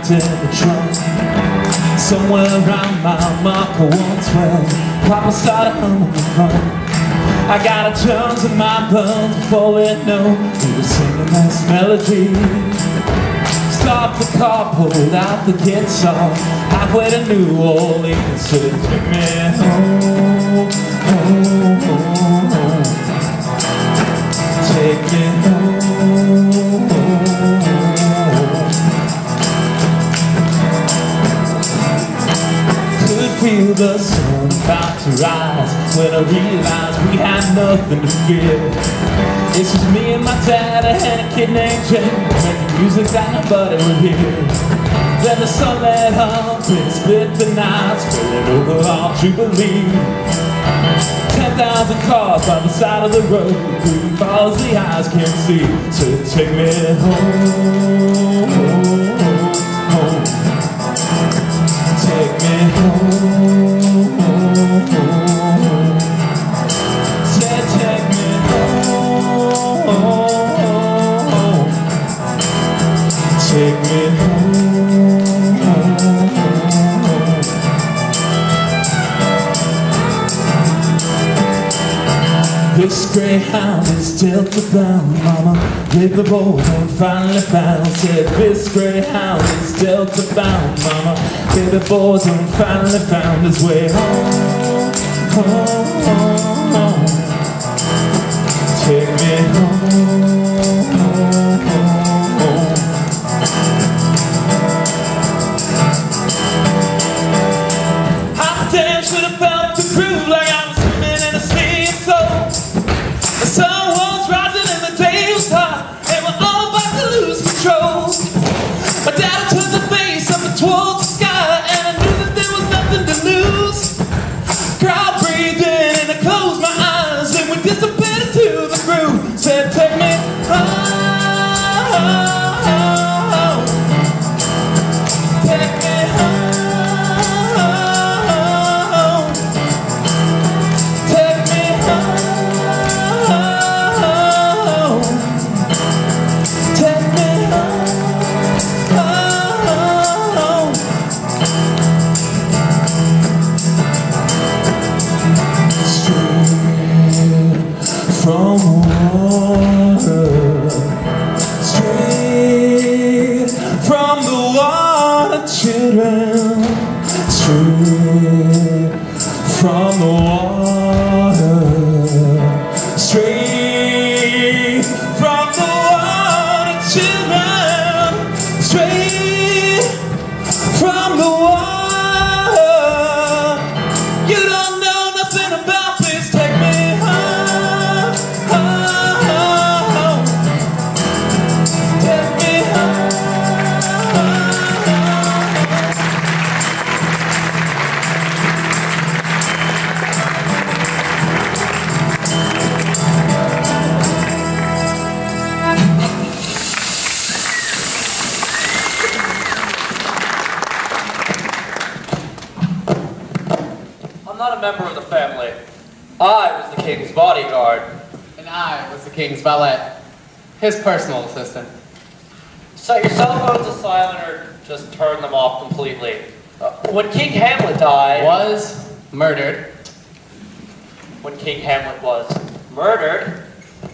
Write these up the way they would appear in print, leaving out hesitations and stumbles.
packed in the trunk. Somewhere around mile marker 112, Papa started humming the funk. I got a drums in my bones before we know we were singing this melody. Stopped the car, pulled out the guitar, halfway to New Orleans, said take me home, home, home, home. Take me home, home. Could feel the sun about to rise when I realized we had nothing to fear. It's just me and my dad and a kid named Jay, making music that nobody would hear. Then the sun let up and split the night, spilling over our Jubilee. 10,000 cars by the side of the road, green balls the eyes can't see. So take me home, home, home. Take me home, home, home. Take me home, home, home. Take me home, home, home. This greyhound is Delta bound, mama. River boy finally found. Said this greyhound is Delta bound, mama. Baby boy finally found his way home, home, home, home. Take me home, home, home, home. I damn should have felt the groove like I was swimming in a sea of soul. The sun was rising and the day was hot, and we're all about to lose control. My dad turned the face up towards the sky, and I knew that there was nothing to lose. Crowd breathed in and I closed my eyes, and we disappeared into the groove. Said take me home, take me home, take me home, take me home. Straight from water, straight from the water, children. Straight from the water, straight from the water, children. Straight from the water. You don't know nothing about this. Take me home, home. Take me home. I'm not a member of the family. I was the king's bodyguard. And I was the king's valet, his personal assistant. Set your cell phones to silent or just turn them off completely. When King Hamlet died... Was murdered. When King Hamlet was murdered,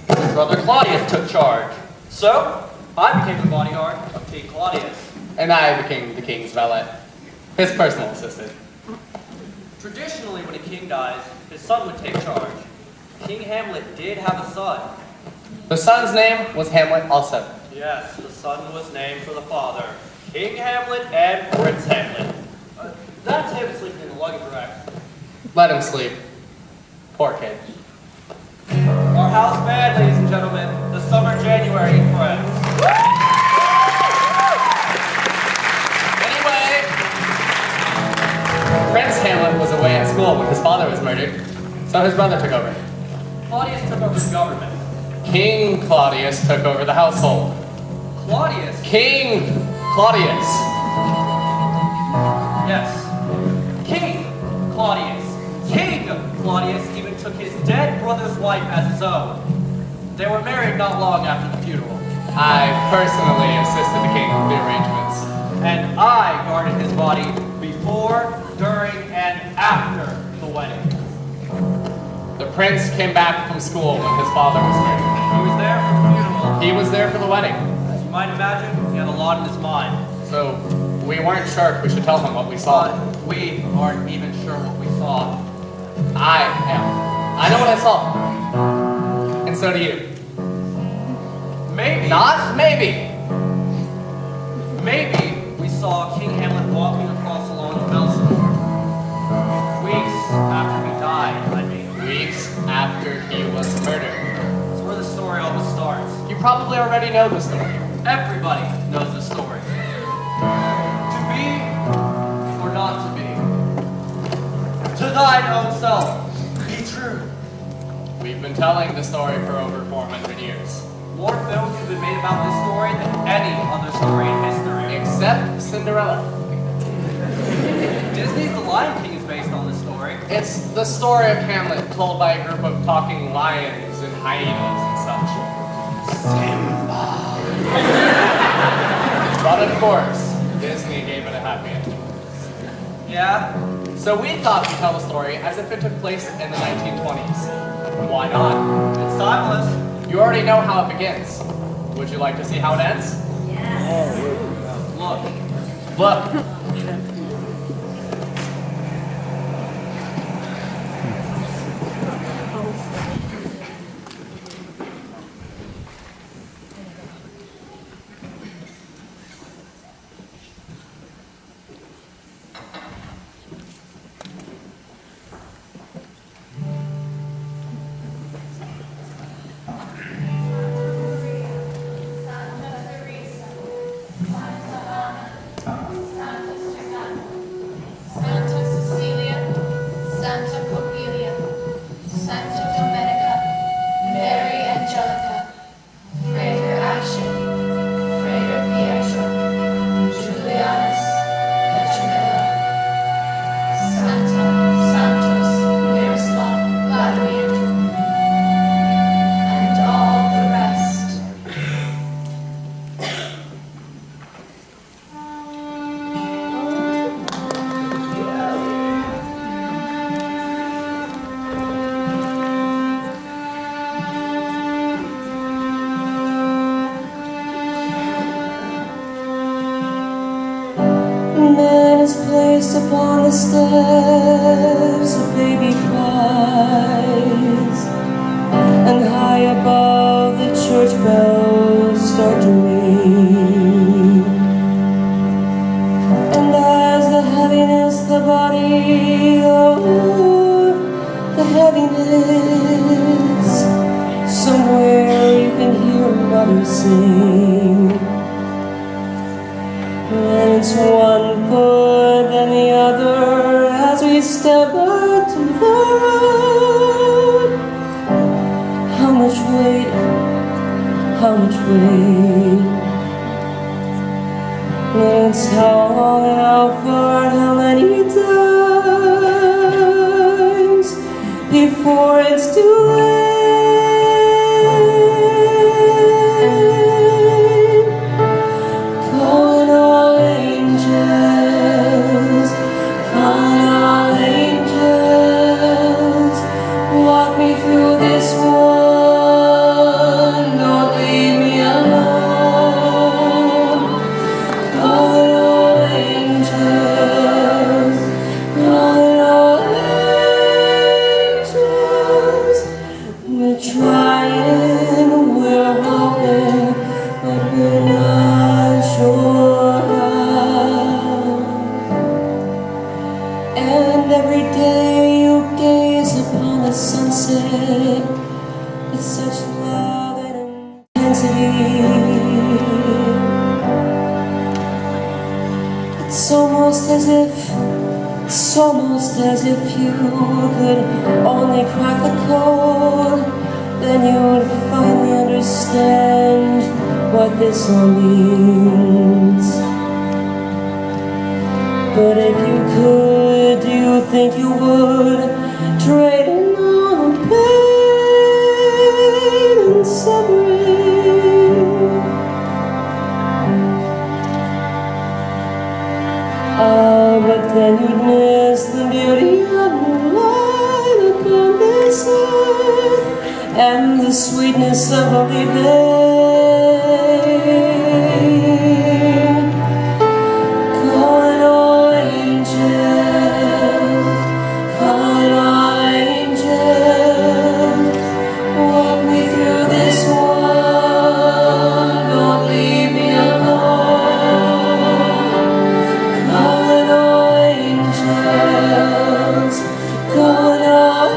his brother Claudius took charge. So, I became the bodyguard of King Claudius. And I became the king's valet, his personal assistant. Traditionally, when a king dies, his son would take charge. King Hamlet did have a son. The son's name was Hamlet also. Yes, the son was named for the father. King Hamlet and Prince Hamlet. That's him sleeping in the luggage rack. Let him sleep. Poor kid. Our house band, ladies and gentlemen, the Summer January Friends. Anyway, Prince Hamlet was away at school when his father was murdered, so his brother took over. Claudius took over the government. King Claudius took over the household. Claudius? King Claudius. Yes. King Claudius. King Claudius even took his dead brother's wife as his own. They were married not long after the funeral. I personally assisted the king with the arrangements. and I guarded his body before, during, and after the wedding. The prince came back from school when his father was murdered. He was there for the funeral. He was there for the wedding. As you might imagine, he had a lot in his mind. So we weren't sure if we should tell him what we saw. But we aren't even sure what we saw. I am. I know what I saw. And so do you. Maybe. Not maybe. Maybe we saw King Hamlet walking across the lawn of Melendez. Weeks after he died, I mean. Weeks after he was murdered. That's where the story always starts. You probably already know the story. Everybody knows the story. To be or not to be. To thine own self. Be true. We've been telling the story for over 400 years. More films have been made about this story than any other story in history. Except Cinderella. Disney's The Lion King is based on this story. It's the story of Hamlet told by a group of talking lions and hyenas and such. Simba. But of course, Disney gave it a happy ending. Yeah? So we thought we'd tell the story as if it took place in the 1920s. Why not? It's timeless. You already know how it begins. Would you like to see how it ends? Look. Look. Upon the steps, a baby cries, and high above the church bells start to ring. And as the heaviness, the body, oh, the heaviness, somewhere you can hear mother sing. And it's one foot and the other as we step out to the road. How much weight, how much weight. And it's how long and how far and how many times before it's too late. It's almost as if you could only crack the code, then you would finally understand what this all means. But if you could, do you think you would trade in all the pain and suffering? moonlight upon this earth, and the sweetness of holy day. Calling all angels, calling all angels, walk me through this one, don't leave me alone. Calling all angels, calling all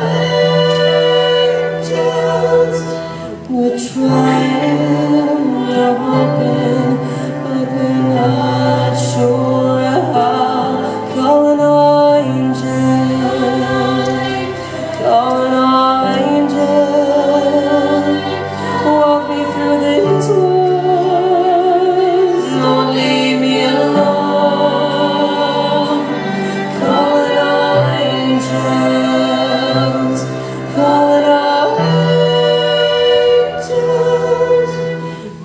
angels, we're trying, we're hoping, but we're not sure how. Calling all angels, calling all angels, walk me through these woods, don't leave me alone. Calling all angels, calling all angels,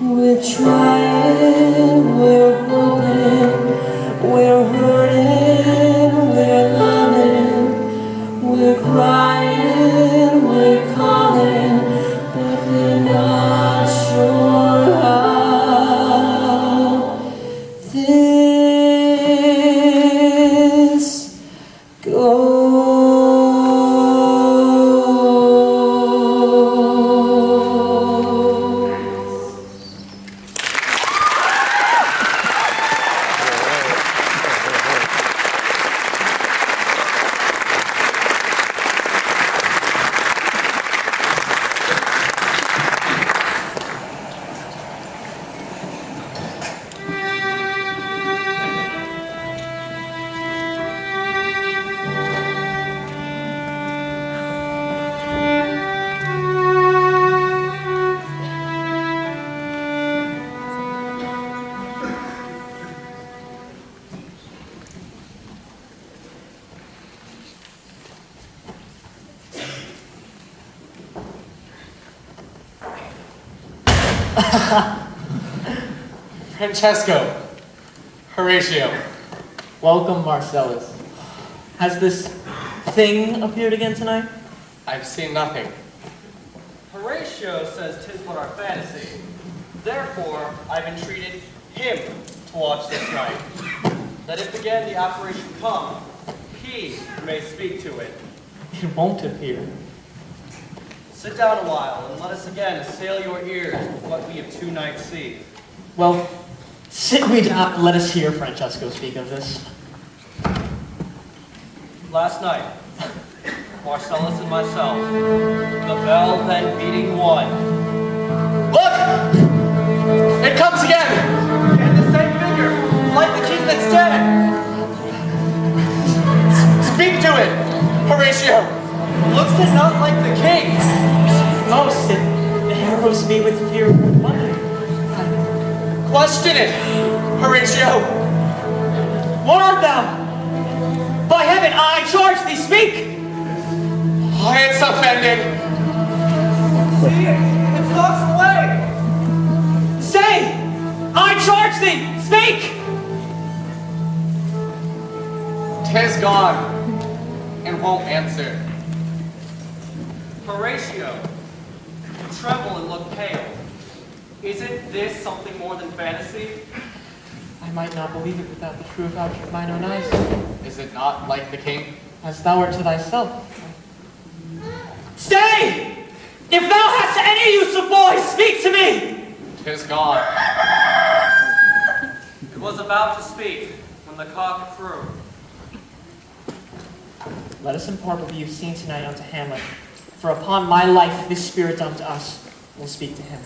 we're trying, we're hoping, we're hurting, we're loving, we're crying, we're calling, but we're not sure how this goes. Francesco, Horatio, Welcome, Marcellus. Has this thing appeared again tonight? I've seen nothing. Horatio says 'tis but our fantasy. Therefore, I've entreated him to watch this night, that if again the apparition come, he may speak to it. It won't appear. Sit down a while, and let us again assail your ears with what we have two nights see. Well, sit we down and let us hear Francesco speak of this. Last night, Marcellus and myself, the bell then beating one. Look! It comes again! And the same figure, like the king that's dead. Speak to it, Horatio! Looks it not like the king? Most, it harrows me with fear and wonder. Question it, Horatio! What art thou? By heaven, I charge thee, speak! Oh, it's offended. See, it stalks away. Say! I charge thee, speak! 'Tis gone, and won't answer. Horatio, you tremble and look pale. Isn't this something more than fantasy? I might not believe it without the true voucher of mine own eyes, Is it not like the king? as thou art to thyself. Stay! If thou hast any use of boys, speak to me! 'Tis gone. It was about to speak when the cock crew. Let us impart what we have seen tonight unto Hamlet, for upon my life this spirit unto us will speak to him.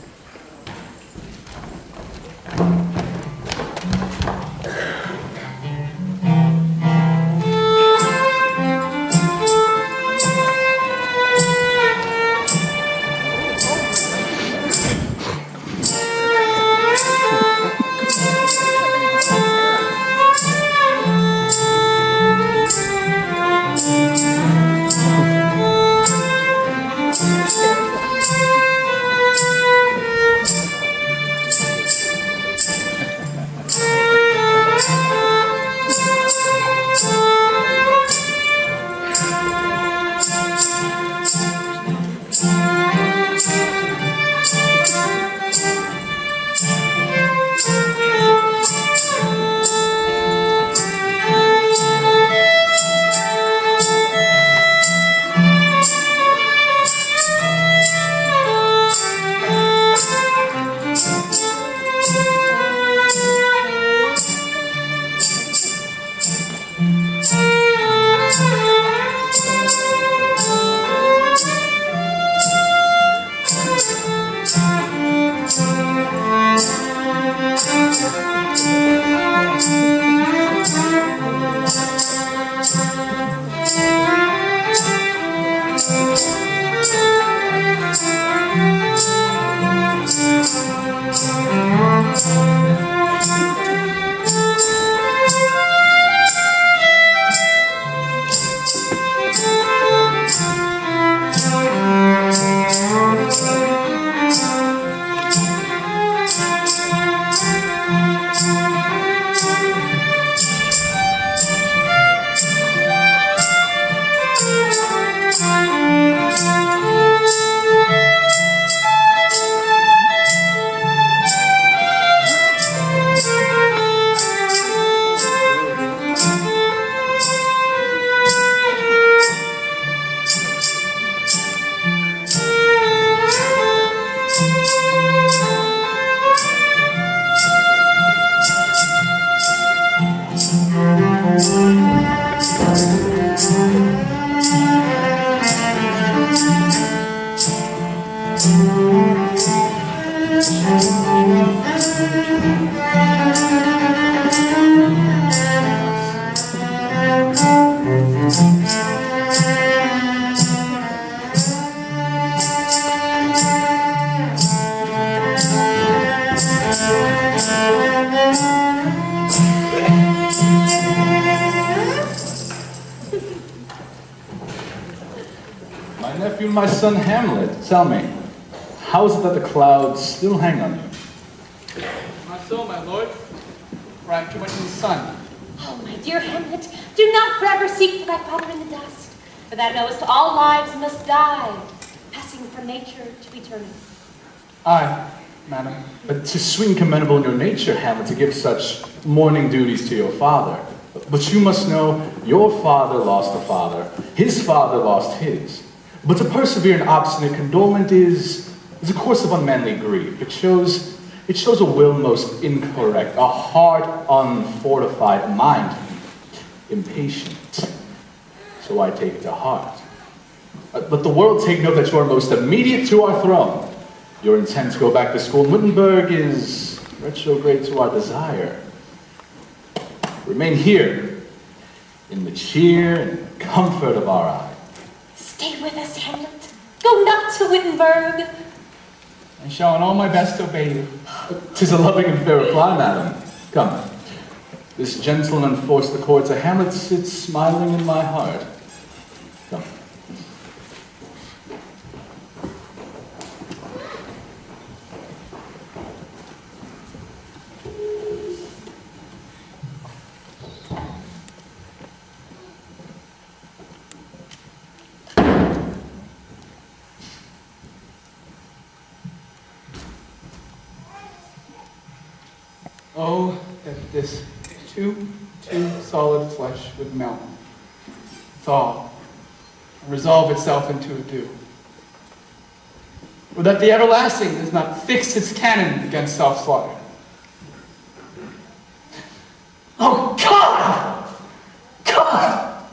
My nephew and my son Hamlet, tell me, how is it that the clouds still hang on you? Not so, my lord, for I am too much in the sun. Oh, my dear Hamlet, do not forever seek for thy father in the dust, for thou knowest all lives must die, passing from nature to eternity. Aye, madam. But 'tis sweet and commendable in your nature, Hamlet, to give such mourning duties to your father. But you must know, your father lost a father, his father lost his. But to persevere in obstinate condolement is a course of unmanly grief. It shows a will most incorrect, a heart unfortified, a mind impatient. So I take it to heart. Let the world take note that you are most immediate to our throne. Your intent to go back to school in Wittenberg is retrograde to our desire. Remain here, in the cheer and comfort of our eye. Stay with us, Hamlet. Go not to Wittenberg. I shall in all my best obey you. 'Tis a loving and fair reply, madam. Come. This gentle and unforced accord to Hamlet sits smiling in my heart. Come. Oh, that this too solid flesh would melt, thaw, and resolve itself into a dew. Or that the everlasting does not fix its cannon against self-slaughter. Oh, God! God!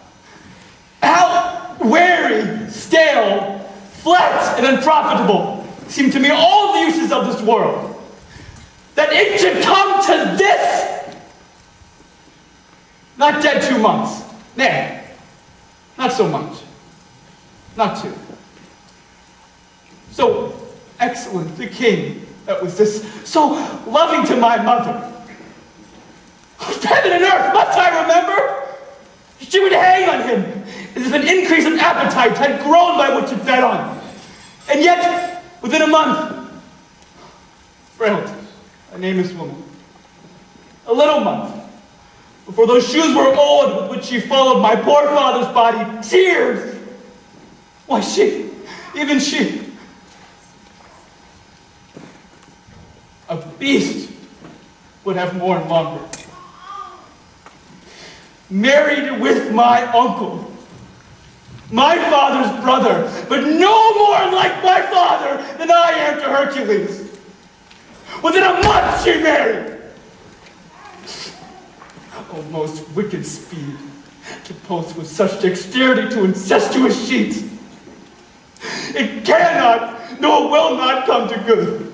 How weary, stale, flat, and unprofitable seem to me all the uses of this world. That it should come to this! Not dead 2 months. Nay, not so much. Not 2. So excellent the king that was this, so loving to my mother. Heaven and earth, must I remember? She would hang on him as if an increase of appetite had grown by which it fed on. And yet, within a month, frailty, a nameless woman, a little month, before those shoes were old with which she followed my poor father's body, tears! Why, she, even she, a beast would have mourned longer. Married with my uncle, my father's brother, but no more like my father than I am to Hercules. Within a month she married. Oh, most wicked speed to post with such dexterity to incestuous sheets. It cannot, nor will not come to good.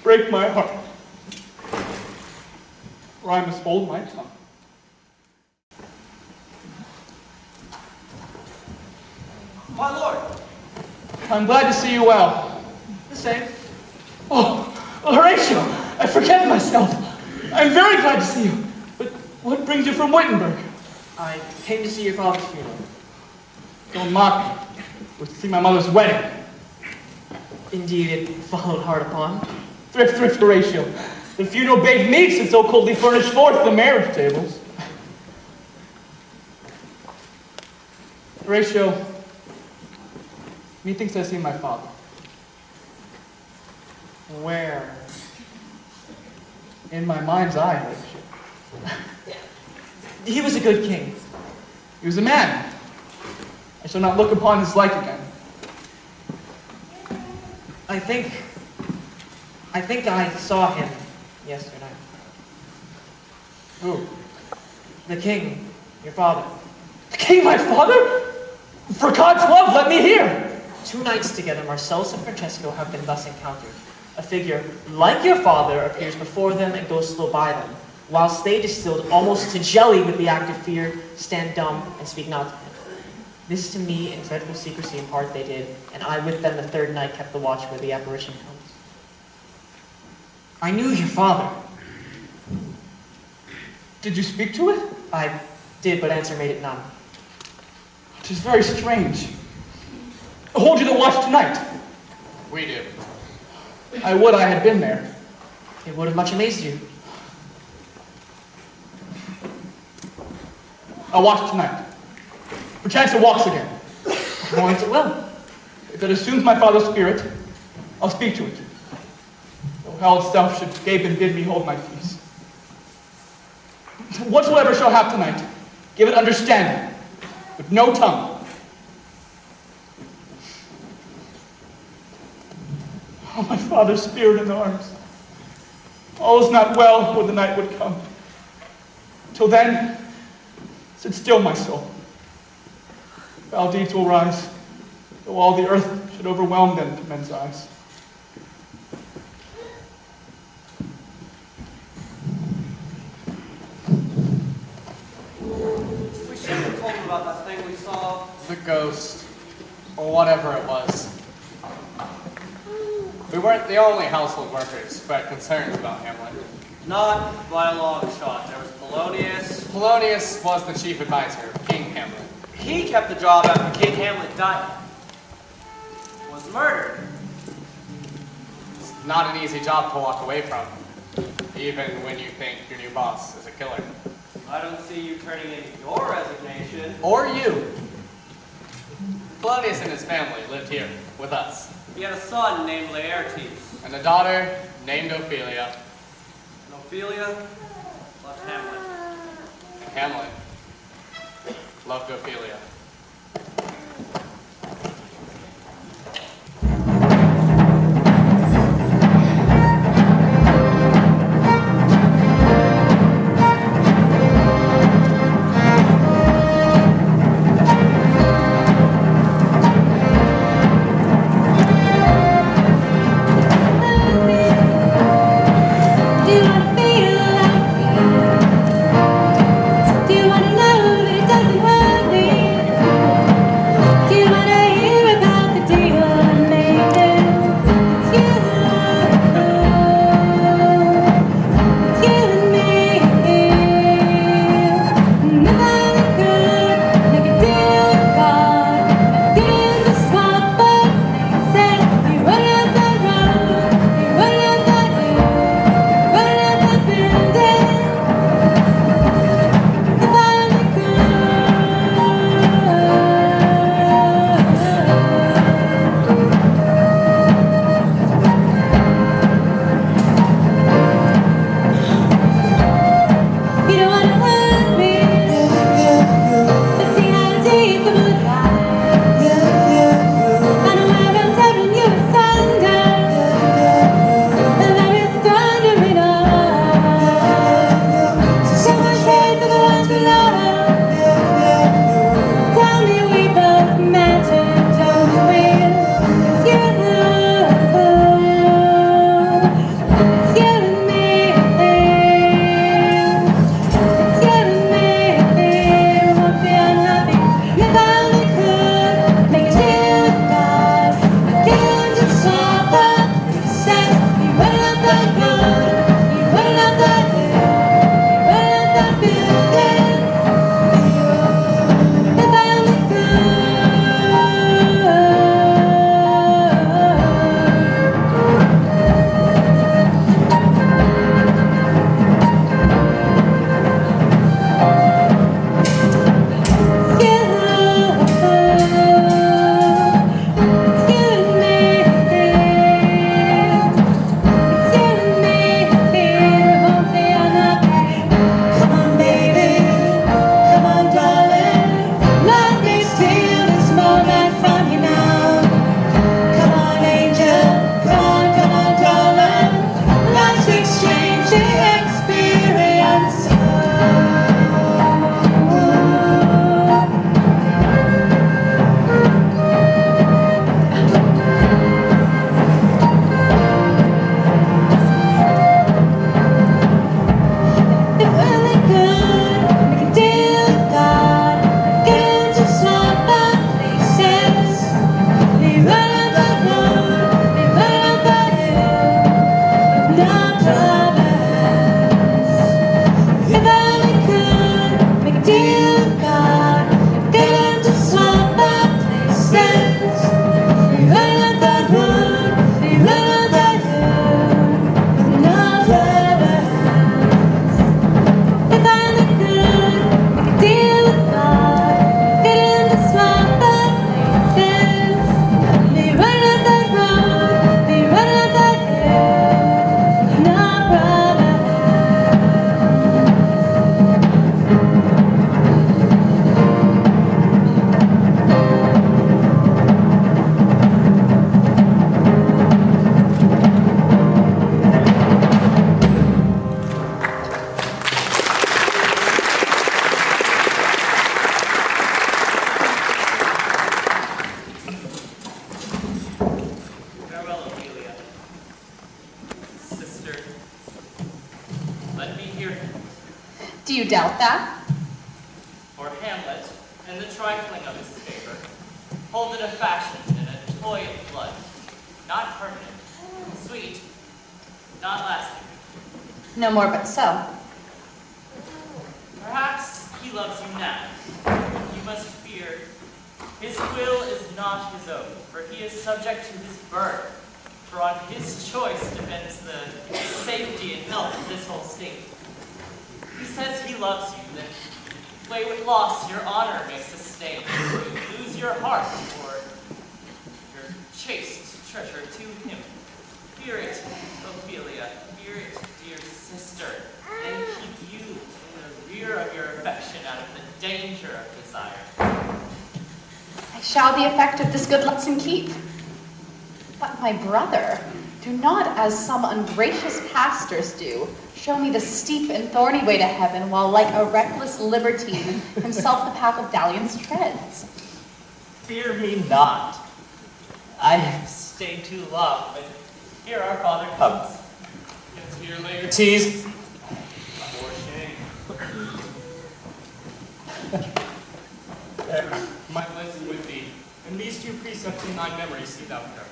Break my heart, or I must hold my tongue. My lord. I'm glad to see you well. The same. Oh, Horatio, I forget myself. I'm very glad to see you. But what brings you from Wittenberg? I came to see your father's funeral. Don't mock me. It was to see my mother's wedding. Indeed, it followed hard upon. Thrift, Horatio. The funeral baked meats that so coldly furnished forth the marriage tables. Horatio, methinks I see my father. Where? In my mind's eye, Horatio. He was a good king. He was a man. I shall not look upon his like again. I think I saw him yesterday. Who? The king, your father. The king, my father? For God's love, let me hear. 2 nights together, Marcellus and Francesco have been thus encountered. A figure like your father appears before them and goes slow by them, whilst they, distilled almost to jelly with the act of fear, stand dumb and speak not to him. This to me in dreadful secrecy in part they did, and I with them the 3rd night kept the watch where the apparition comes. I knew your father. Did you speak to it? I did, but answer made it none. It is very strange. Hold you the watch tonight. We do. I would I had been there. It would have much amazed you. I'll watch tonight. Perchance it walks again. Warrant it will. If it assumes my father's spirit, I'll speak to it. Though hell itself should gape and bid me hold my peace. Whatsoever shall have tonight, give it understanding, with no tongue. Oh, my father's spirit in arms. All is not well when the night would come. Till then, sit still, my soul. Foul deeds will rise, though all the earth should overwhelm them to men's eyes. We shouldn't have told him about that thing we saw. The ghost, or whatever it was. We weren't the only household workers who had concerns about Hamlet. Not by a long shot. There was Polonius. Polonius was the chief advisor of King Hamlet. He kept the job after King Hamlet died. Was murdered. It's not an easy job to walk away from, even when you think your new boss is a killer. I don't see you turning in your resignation. Or you. Claudius and his family lived here with us, He had a son named Laertes. and a daughter named Ophelia. And Ophelia left Hamlet. Hamlet loved Ophelia. Do you wanna know that it doesn't hurt me? you doubt that? For Hamlet, and the trifling of his favor, hold it a fashion and a toy of blood, not permanent, sweet, not lasting. No more but so. Perhaps he loves you now. You must fear his will is not his own, for he is subject to his birth. For on his choice depends the safety and health of this whole state. He says he loves you, that play with loss your honor may sustain. You lose your heart, or your chaste treasure to him. Fear it, Ophelia, fear it, dear sister, and keep you in the rear of your affection out of the danger of desire. I shall the effect of this good lesson keep. But my brother, do not, as some ungracious pastors do, show me the steep and thorny way to heaven, while like a reckless libertine himself the path of dalliance treads. Fear me not. I have stayed too long, but here our father comes. It's here, Laertes. For shame. There, my blessing with thee, and these two precepts in thy memory see thou careful.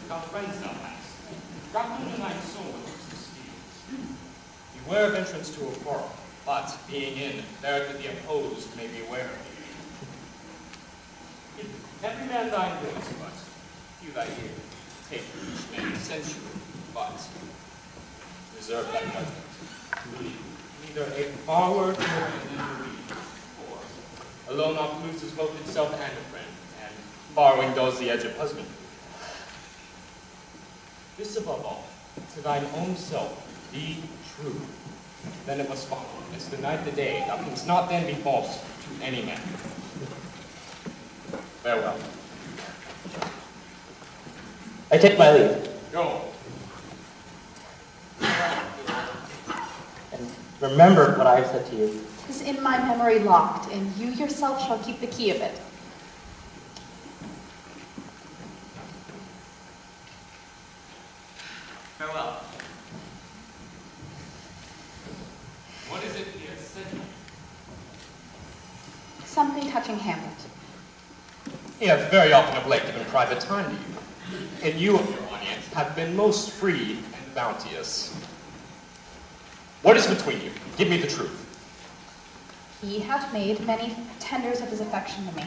Thou friends thou hast, grappled in thy soul with the steel. Beware of entrance to a quarrel, but being in, there to the opposed may beware of thee. Give every man thine voice, but few thy ear. Take each man sensual, but reserve thy judgment. Neither a forward nor an interweave, for alone oft loses both itself and a friend, and borrowing dulls the edge of husband. This above all, to thine own self, be true. Then it must follow, as the night the day, thou canst not then be false to any man. Farewell. I take my leave. Go. And remember what I have said to you. 'Tis in my memory locked, and you yourself shall keep the key of it. Farewell. What is it he has said to you? Something touching Hamlet. He has very often of late given private time to you, and you of your audience have been most free and bounteous. What is between you? Give me the truth. He hath made many tenders of his affection to me.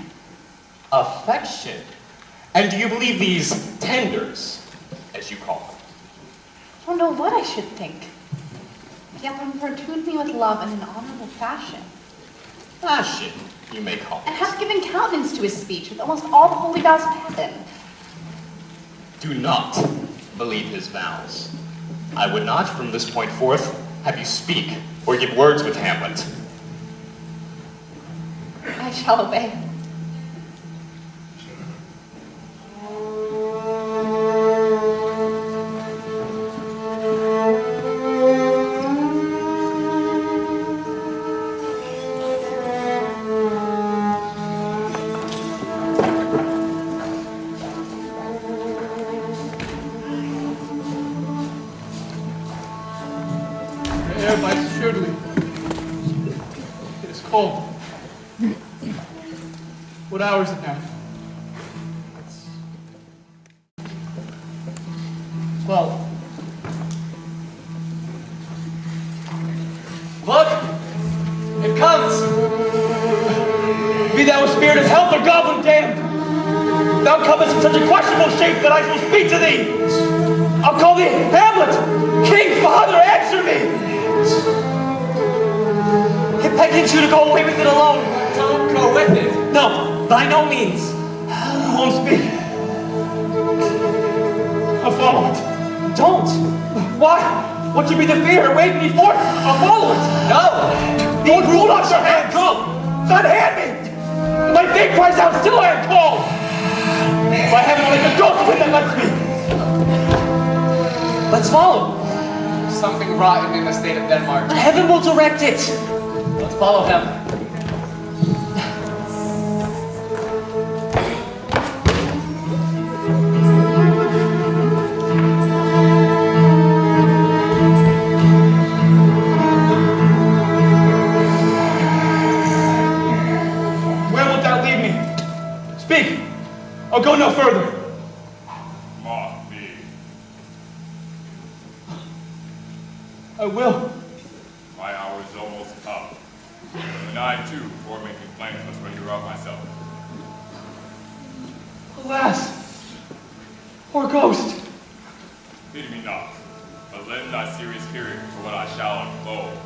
Affection? And do you believe these tenders, as you call them? I don't know what I should think. He hath importuned me with love in an honorable fashion, Fashion, you may call and it. hath given countenance to his speech with almost all the holy vows of heaven. Do not believe his vows. I would not, from this point forth, have you speak or give words with Hamlet. I shall obey. The air bites surely. It is cold. What hour is it now? 12. Look! It comes! Be thou a spirit of health or goblin damned! Thou comest in such a questionable shape that I shall speak to thee! I'll call thee Hamlet! King, father, answer me! It beckons you to go away with it alone. Don't go with it! No, by no means. I won't speak. I'll follow it. Don't. Why? What should be the fear? Wave me forth. I'll follow it. No! Don't rule up your hand. Go. Unhand me. My fate cries out. Still I am called. By heaven, like a ghost wind that lets me. Let's follow. Something rotten in the state of Denmark. Heaven will direct it. Let's follow him. Speak, or go no further. Mock me. I will. My hour is almost up. And I, too, before making plans, must render out myself. Alas, poor ghost. Pity me not, but lend thy serious hearing for what I shall unfold.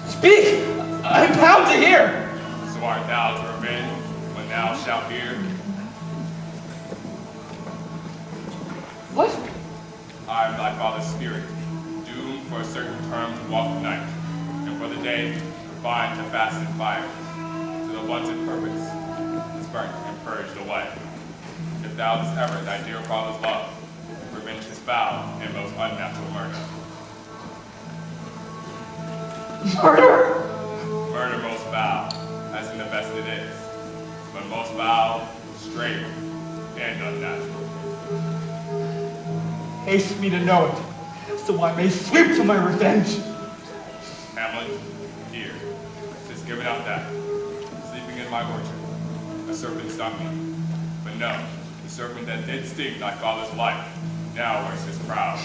Speak! I'm bound to hear. So art thou to revenge when thou shalt hear? What? I am thy father's spirit, doomed for a certain term to walk the night, and for the day confined to fasten fires, to the wanted purpose, is burnt and purged away. If thou dost ever thy dear father's love, revenge his foul and most unnatural murder. Murder? Murder most foul, as in the best it is, but most foul, straight, and unnatural. Haste me to know it, so I may sweep to my revenge. Hamlet, here, 'tis given out that, sleeping in my orchard, a serpent stung me. But no, the serpent that did sting thy father's life, now wears his crown.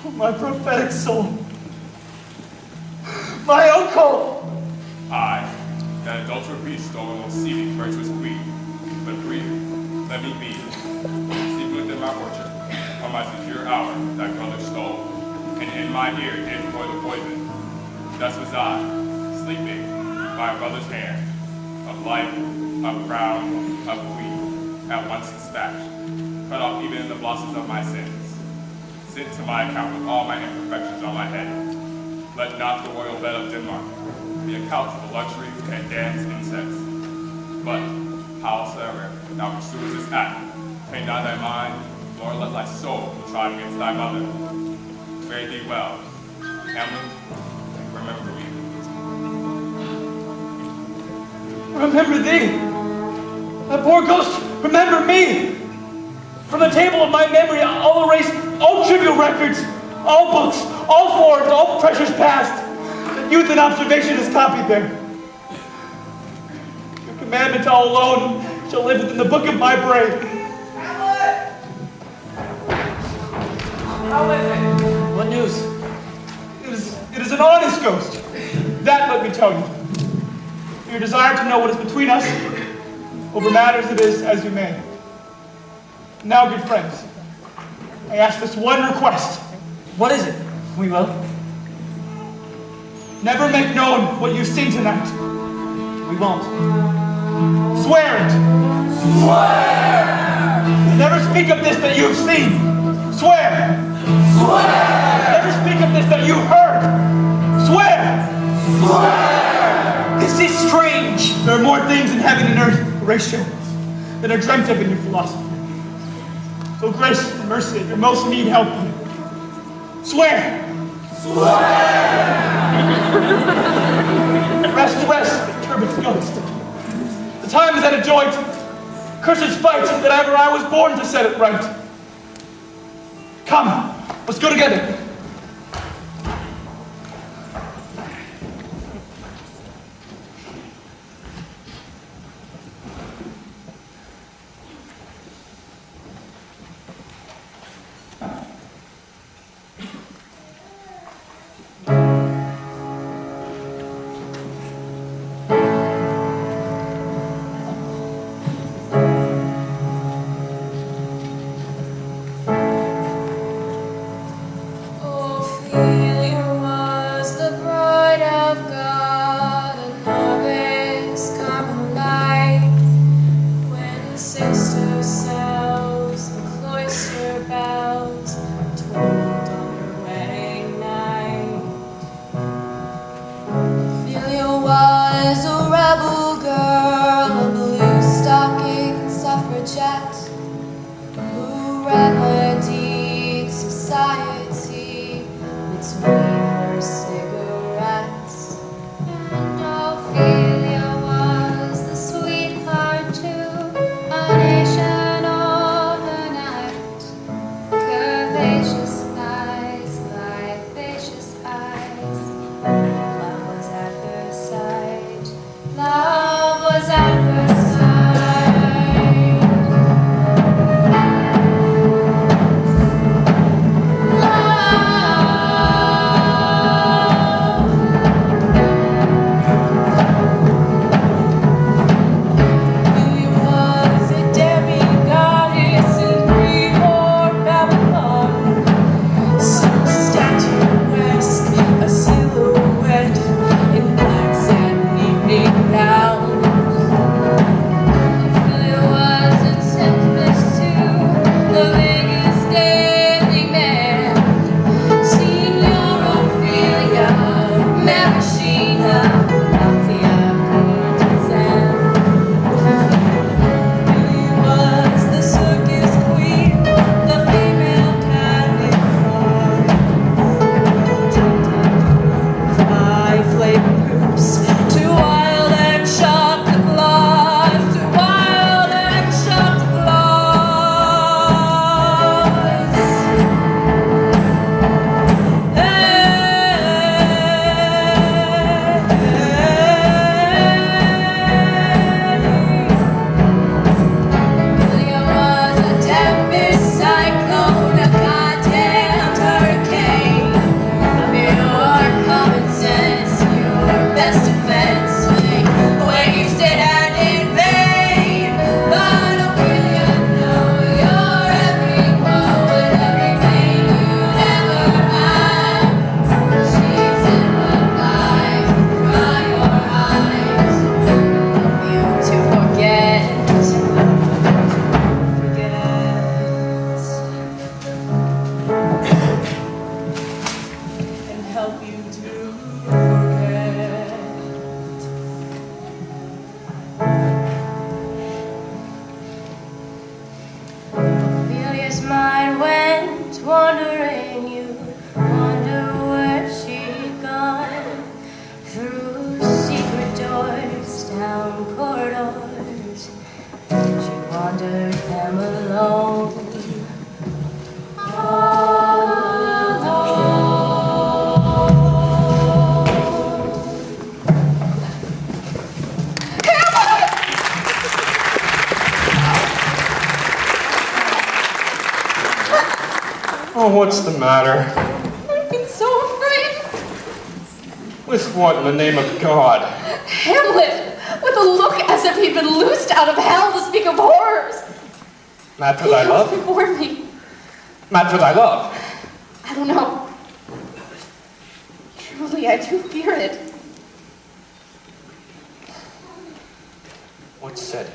Oh, my prophetic soul. My uncle! I, that adulterer beast stolen will see me virtuous queen, but breathe, let me be. Sleeping within my orchard, on my secure hour, thy brother stole, and in my ear did pour the poison. Thus was I, sleeping, by a brother's hand, of life, of crown, of queen, at once dispatched, cut off even in the blossoms of my sins, sent to my account with all my imperfections on my head. Let not the royal bed of Denmark be a couch for luxury and dance insects. But, howsoever thou pursuest this act, pay not thy mind, nor let thy soul contrive against thy mother. Fare thee well. Hamlet, remember me. Remember thee! That poor ghost, remember me! From the table of my memory, I'll erase all trivial records, all books, all forms, all treasures past. That youth and observation is copied there. Your commandment all alone shall live within the book of my brain. Hamlet! How is it? What news? It is an honest ghost. That let me tell you. Your desire to know what is between us, over matters it is as you may. Now, good friends, I ask this one request. What is it? We will. Never make known what you've seen tonight. We won't. Swear it. Swear! Never speak of this that you have seen. Swear. Swear! Never speak of this that you heard. Swear. Swear! This is strange. There are more things in heaven and earth, Horatio, than are dreamt of in your philosophy. So grace and mercy at your most need help you. Swear! Swear! Rest, turbid ghost. The time is at a joint. Curses fight that ever I was born to set it right. Come, let's go together. Love. Oh, what's the matter? I've been so afraid. With what in the name of God? Hamlet, with a look as if he'd been loosed out of hell to speak of horrors. Mad for thy love? Before me. Mad for thy love? I don't know. Truly, I do fear it. What said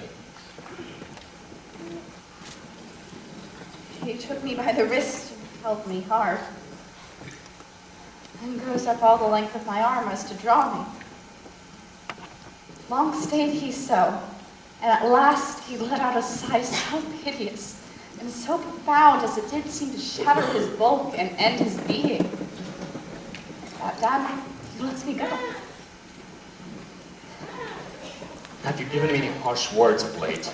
he? He took me by the wrist and held me hard. Then goes up all the length of my arm as to draw me. Long stayed he so, and at last he let out a sigh so piteous and so profound as it did seem to shatter his bulk and end his being. That done, he lets me go. Have you given me any harsh words of late?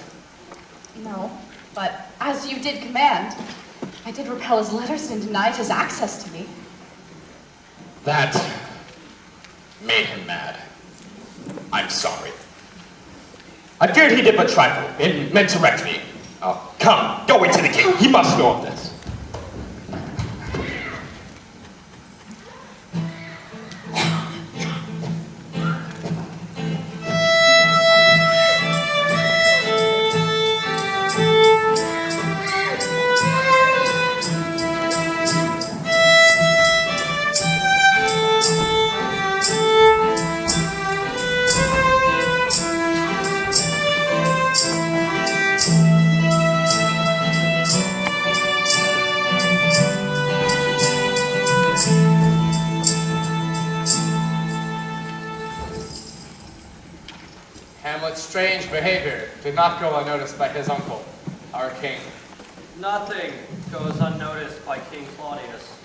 No, but as you did command, I did repel his letters and denied his access to me. That made him mad. I'm sorry. I feared he did but trifle, and meant to wreck me. Oh, come, go into the king. He must know of this. Hamlet's strange behavior did not go unnoticed by his uncle, our king. Nothing goes unnoticed by King Claudius.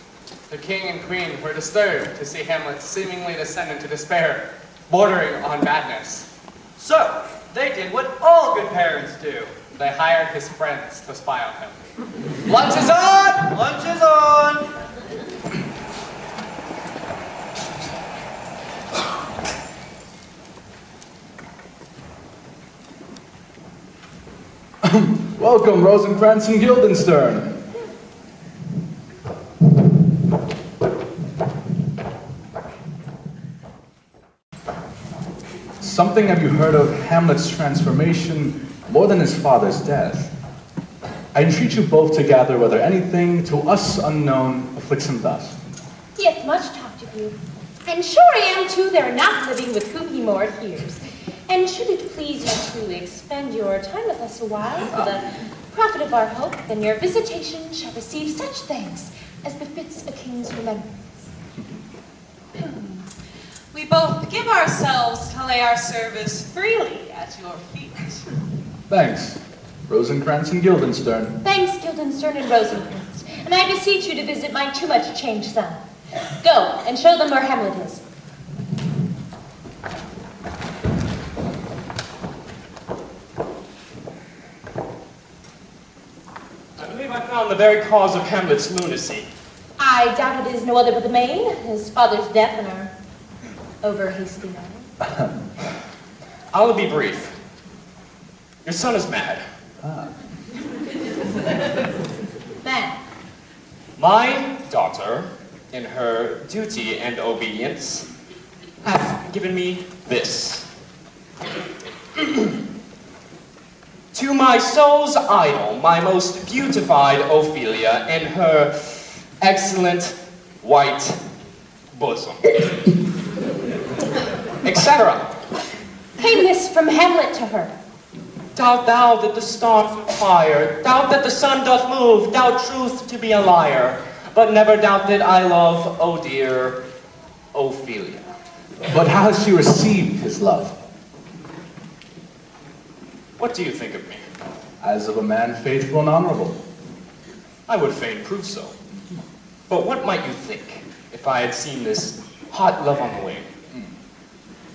The king and queen were disturbed to see Hamlet seemingly descend into despair, bordering on madness. So, they did what all good parents do. They hired his friends to spy on him. Lunch is on! Lunch is on! Welcome, Rosencrantz and Guildenstern. Something have you heard of Hamlet's transformation more than his father's death? I entreat you both to gather whether anything to us unknown afflicts him thus. He hath much talked of you, and sure I am too there not living with whom he more adheres. And should it please you to expend your time with us a while for the profit of our hope, then your visitation shall receive such thanks as befits a king's remembrance. We both give ourselves to lay our service freely at your feet. Thanks. Rosencrantz and Guildenstern. Thanks, Guildenstern and Rosencrantz, and I beseech you to visit my too much changed son. Go, and show them where Hamlet is. I believe I found the very cause of Hamlet's lunacy. I doubt it is no other but the main, his father's death and our over-hasty marriage. I'll be brief. Your son is mad. Mad. My daughter, in her duty and obedience, hath given me this. To my soul's idol, my most beautified Ophelia, in her excellent white bosom, etc. Came this from Hamlet to her. Doubt thou that the stars are fire, doubt that the sun doth move, doubt truth to be a liar, but never doubt that I love, oh dear, Ophelia. But how has she received his love? What do you think of me? As of a man faithful and honorable. I would fain prove so. But what might you think if I had seen this hot love on the wing?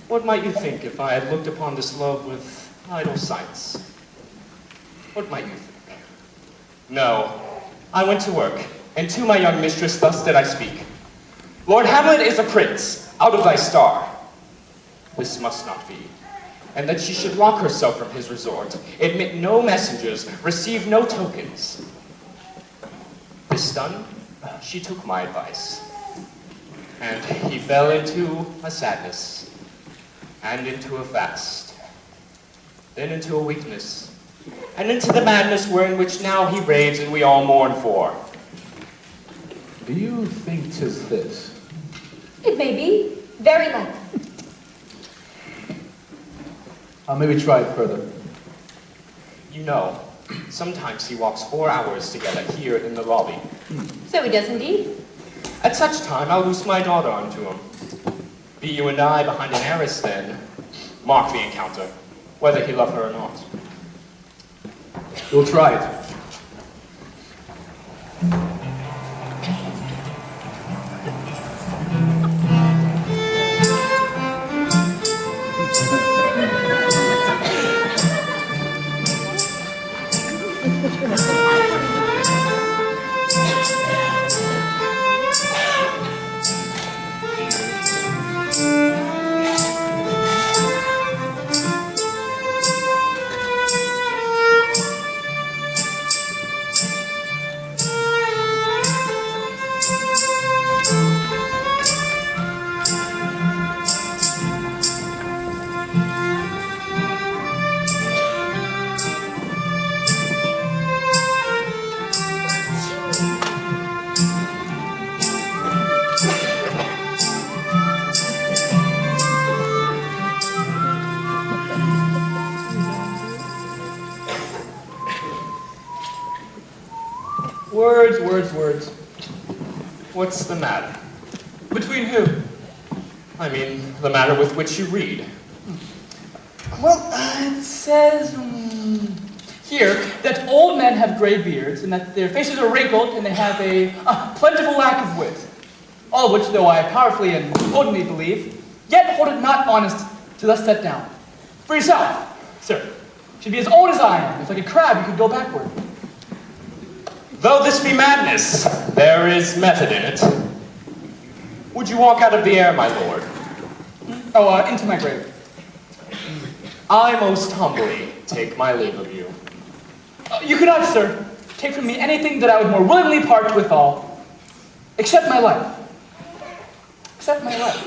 What might you think if I had looked upon this love with idle sights? What might you think? No, I went to work, and to my young mistress thus did I speak. Lord Hamlet is a prince, out of thy star. This must not be. And that she should lock herself from his resort, admit no messengers, receive no tokens. This done, she took my advice. And he fell into a sadness, and into a fast, then into a weakness, and into the madness wherein which now he raves and we all mourn for. Do you think 'tis this? It may be. Very likely. I'll maybe try it further. You know, sometimes he walks 4 hours together here in the lobby. So he does indeed. At such time, I'll loose my daughter unto him. Be you and I behind an arras then, mark the encounter, whether he love her or not. We'll try it. Words. What's the matter? Between who? I mean, the matter with which you read. Well, it says here that old men have gray beards and that their faces are wrinkled and they have a plentiful lack of wit. All which, though I powerfully and potently believe, yet hold it not honest to thus set down. For yourself, sir, should be as old as I am. If like a crab, you could go backward. Though this be madness, there is method in it. Would you walk out of the air, my lord? Oh, into my grave. I most humbly take my leave of you. You cannot, sir, take from me anything that I would more willingly part withal, except my life. Except my life.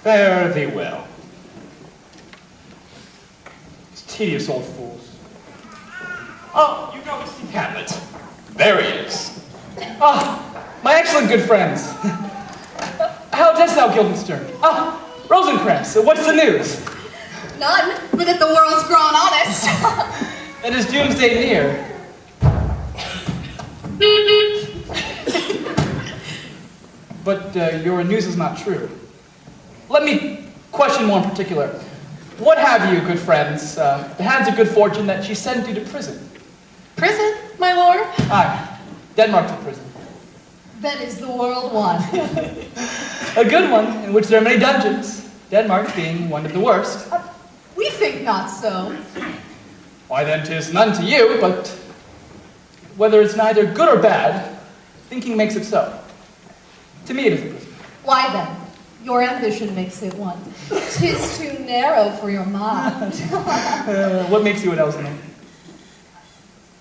Fare thee well. These tedious old fools. Oh, you go to see Hamlet. There he is. Ah, my excellent good friends. How dost thou, Guildenstern? Ah, Rosencrantz, what's the news? None, but that the world's grown honest. That is doomsday near. But your news is not true. Let me question more in particular. What have you, good friends, had the good fortune that she sent you to prison? Prison, my lord? Aye, Denmark to prison. That is the world one. A good one, in which there are many dungeons, Denmark being one of the worst. We think not so. Why then 'tis none to you, but whether it's neither good or bad, thinking makes it so. To me it is a prison. Why then? Your ambition makes it one. 'Tis too narrow for your mind. What makes you an Elsinore?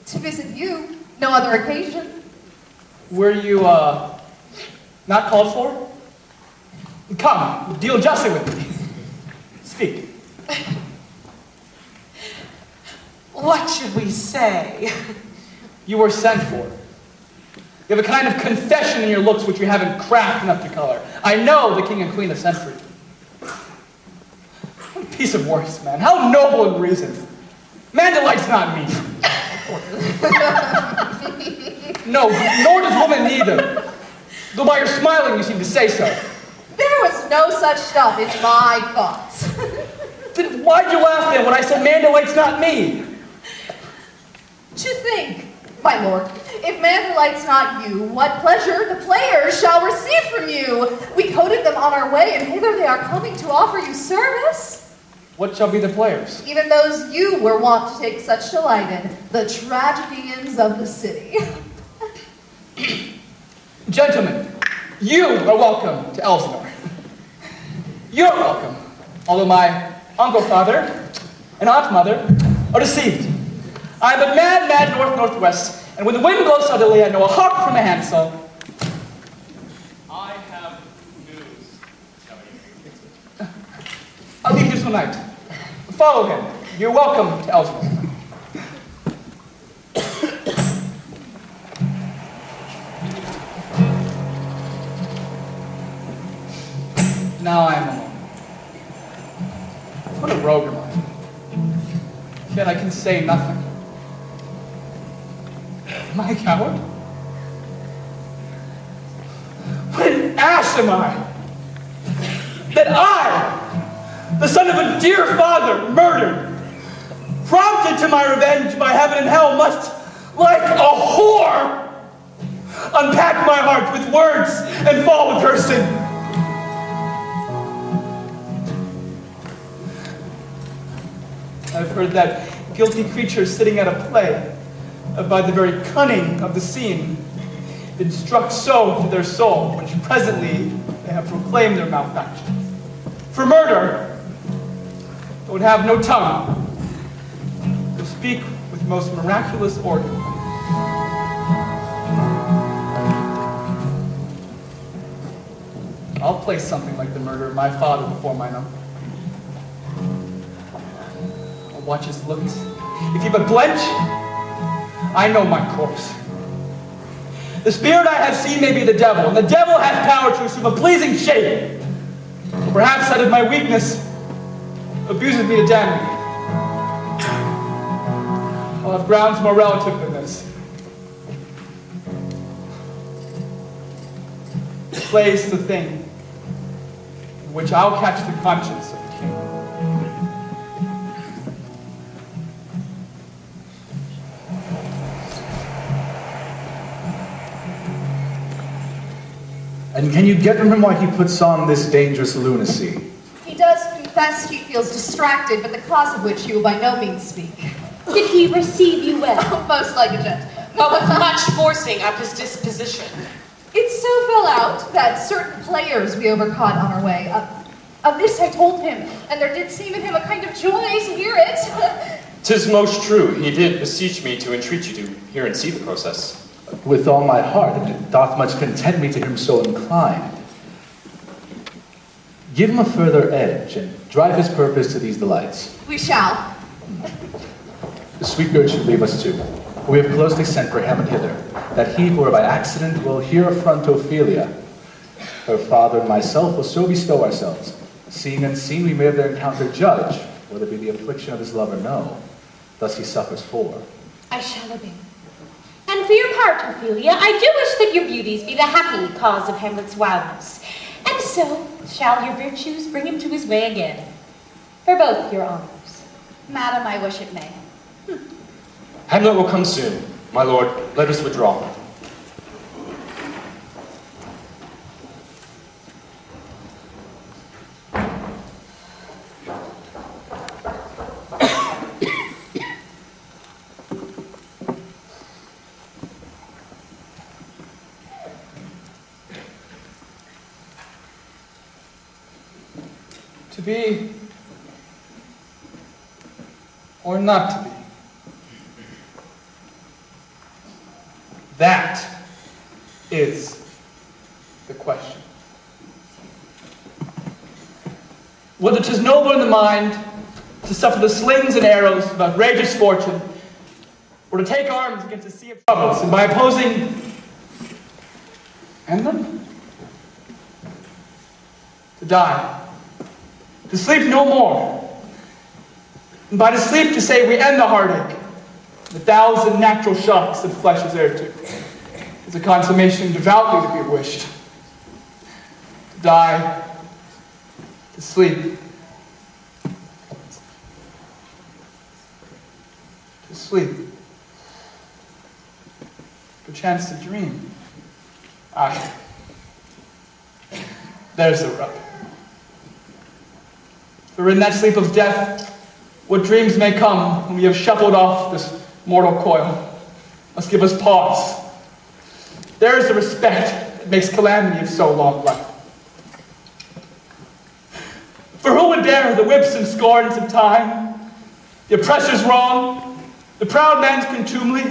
To visit you, no other occasion. Were you, not called for? Come, deal justly with me. Speak. What should we say? You were sent for. You have a kind of confession in your looks which you haven't craft enough to color. I know the king and queen have sent for you. What a piece of words, man. How noble in reason. Man delights not me. No, nor does woman neither. Though by your smiling you seem to say so. There was no such stuff in my thoughts. Then why'd you laugh then when I said man delights not me? To think, my lord, if man delights not you, what pleasure the players shall receive from you. We coted them on our way, and hither they are coming to offer you service. What shall be the players? Even those you were wont to take such delight in, the tragedians of the city. Gentlemen, you are welcome to Elsinore. You're welcome, although my uncle father and aunt mother are deceived. I am but mad north-northwest, and when the wind blows southerly, I know a hawk from a handsaw. I have news to tell you. I'll leave you tonight. Follow him. You're welcome to Elsinore. Now I am alone. What a rogue am I. Yet I can say nothing. Am I a coward? What an ass am I! That I, the son of a dear father, murdered, prompted to my revenge by heaven and hell, must, like a whore, unpack my heart with words and fall a cursing. I've heard that guilty creature sitting at a play, by the very cunning of the scene, been struck so to their soul, which presently they have proclaimed their malfaction. For murder, they would have no tongue, to speak with most miraculous order. I'll place something like the murder of my father before mine own. I'll watch his looks. If he but blench, I know my course. The spirit I have seen may be the devil, and the devil has power to assume a pleasing shape. Or perhaps out of my weakness, abuses me to damn me. I'll have grounds more relative than this. The play's the thing in which I'll catch the conscience of the king. And can you get from him why he puts on this dangerous lunacy? He does confess he feels distracted, but the cause of which he will by no means speak. Did he receive you well? Most like a gentleman. But with much forcing of his disposition. It so fell out that certain players we overcaught on our way. Of this I told him, and there did seem in him a kind of joy to hear it. 'Tis most true. He did beseech me to entreat you to hear and see the process. With all my heart, and it doth much content me to hear him so inclined. Give him a further edge, and drive his purpose to these delights. We shall. The sweet Gertrude leave us too. We have closely sent for Hamlet hither, that he who by accident will here affront Ophelia, her father and myself will so bestow ourselves, Seeing unseen, we may of their encounter judge, whether it be the affliction of his love or no. Thus he suffers for. I shall obey. And for your part, Ophelia, I do wish that your beauties be the happy cause of Hamlet's wildness. And so shall your virtues bring him to his way again. For both your honors. Madam, I wish it may. Hamlet will come soon. My lord, let us withdraw. To be or not to be? That is the question. Whether 'tis noble in the mind to suffer the slings and arrows of outrageous fortune, or to take arms against a sea of troubles, and by opposing them, to die, to sleep no more, and by to sleep to say we end the heartache, the thousand natural shocks that flesh is heir to, is a consummation devoutly to be wished. To die, to sleep, to sleep, perchance to dream. Aye, there's the rub. For in that sleep of death, what dreams may come when we have shuffled off this mortal coil must give us pause. There is the respect that makes calamity of so long life. For who would dare the whips and scorns of time, the oppressor's wrong, the proud man's contumely,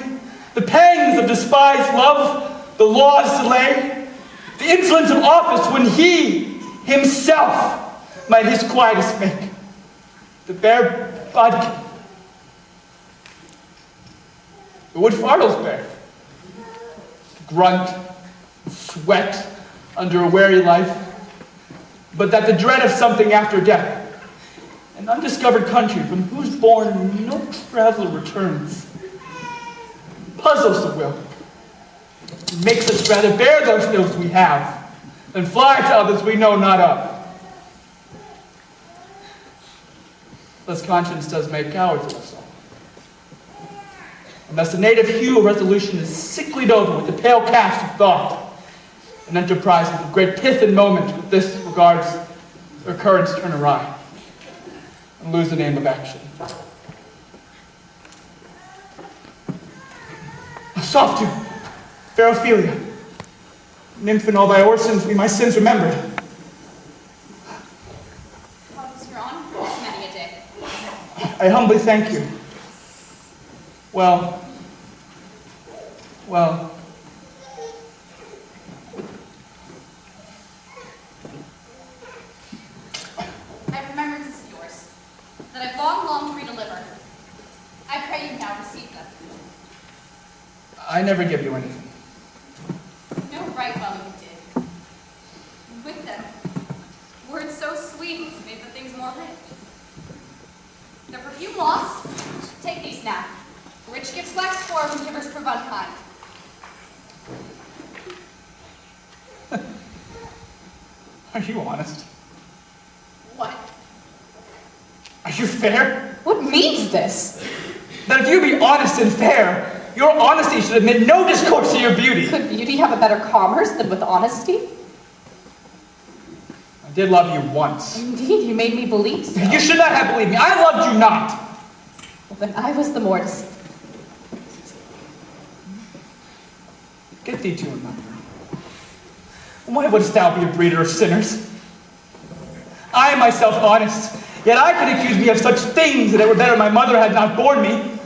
the pangs of despised love, the law's delay, the insolence of office when he himself might his quietest make, the bare bodkin. Who would fardels bear? Grunt, sweat under a weary life, but that the dread of something after death, an undiscovered country from whose bourne no traveler returns, puzzles the will, makes us rather bear those ills we have than fly to others we know not of. Thus conscience does make cowards of us all. And thus the native hue of resolution is sicklied over with the pale cast of thought, and enterprises of great pith and moment with this regards their currents turn awry, and lose the name of action. Soft you, fair Ophelia, nymph in all thy orisons be my sins remembered. Many a day. I humbly thank you. Well, I have remembrances of yours that I've long longed to redeliver. I pray you now receive them. I never give you anything. No right well you did. With them, words so sweet made the things more rich. The perfume lost, take these now. Rich gifts wax form and givers prove unkind. Are you honest? What? Are you fair? What means this? That if you be honest and fair, your honesty should admit no discourse to your beauty. Could beauty have a better commerce than with honesty? I did love you once. Indeed, you made me believe so. You should not have believed me. I loved you not. Well, then I was the more deceived. Get thee to another. Why wouldst thou be a breeder of sinners? I am myself honest, yet I could accuse me of such things that it were better my mother had not borne me.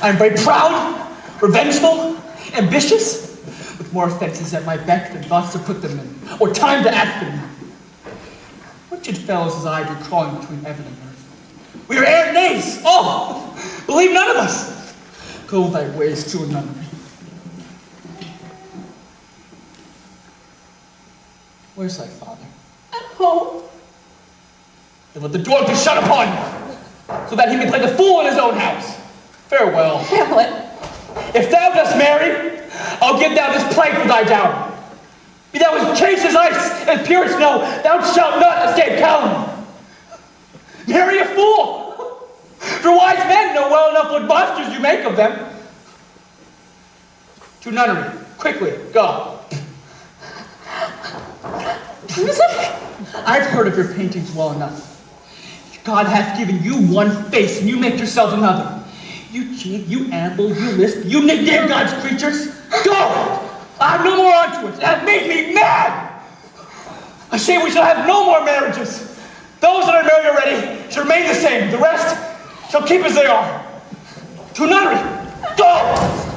I am very proud, revengeful, ambitious, with more offenses at my beck than thoughts to put them in, or time to act them in. Wretched fellows as I do crawling between heaven and earth. We are errant knaves, all! Believe none of us! Go thy ways to a nunnery. Where's thy father? At home. then let the door be shut upon you, so that he may play the fool in his own house. Farewell. Hamlet, If thou dost marry, I'll give thou this plank for thy dowry. Be thou as chaste as ice, as pure as snow, thou shalt not escape calumny. Marry a fool, for wise men know well enough what monsters you make of them. To nunnery, quickly, go. I've heard of your paintings well enough. God hath given you one face, and you make yourself another. You jig, you amble, you lisp, you nickname God's creatures. Go! I have no more onto it. That made me mad! I say we shall have no more marriages. Those that are married already shall remain the same. The rest shall keep as they are. To nunnery! Go!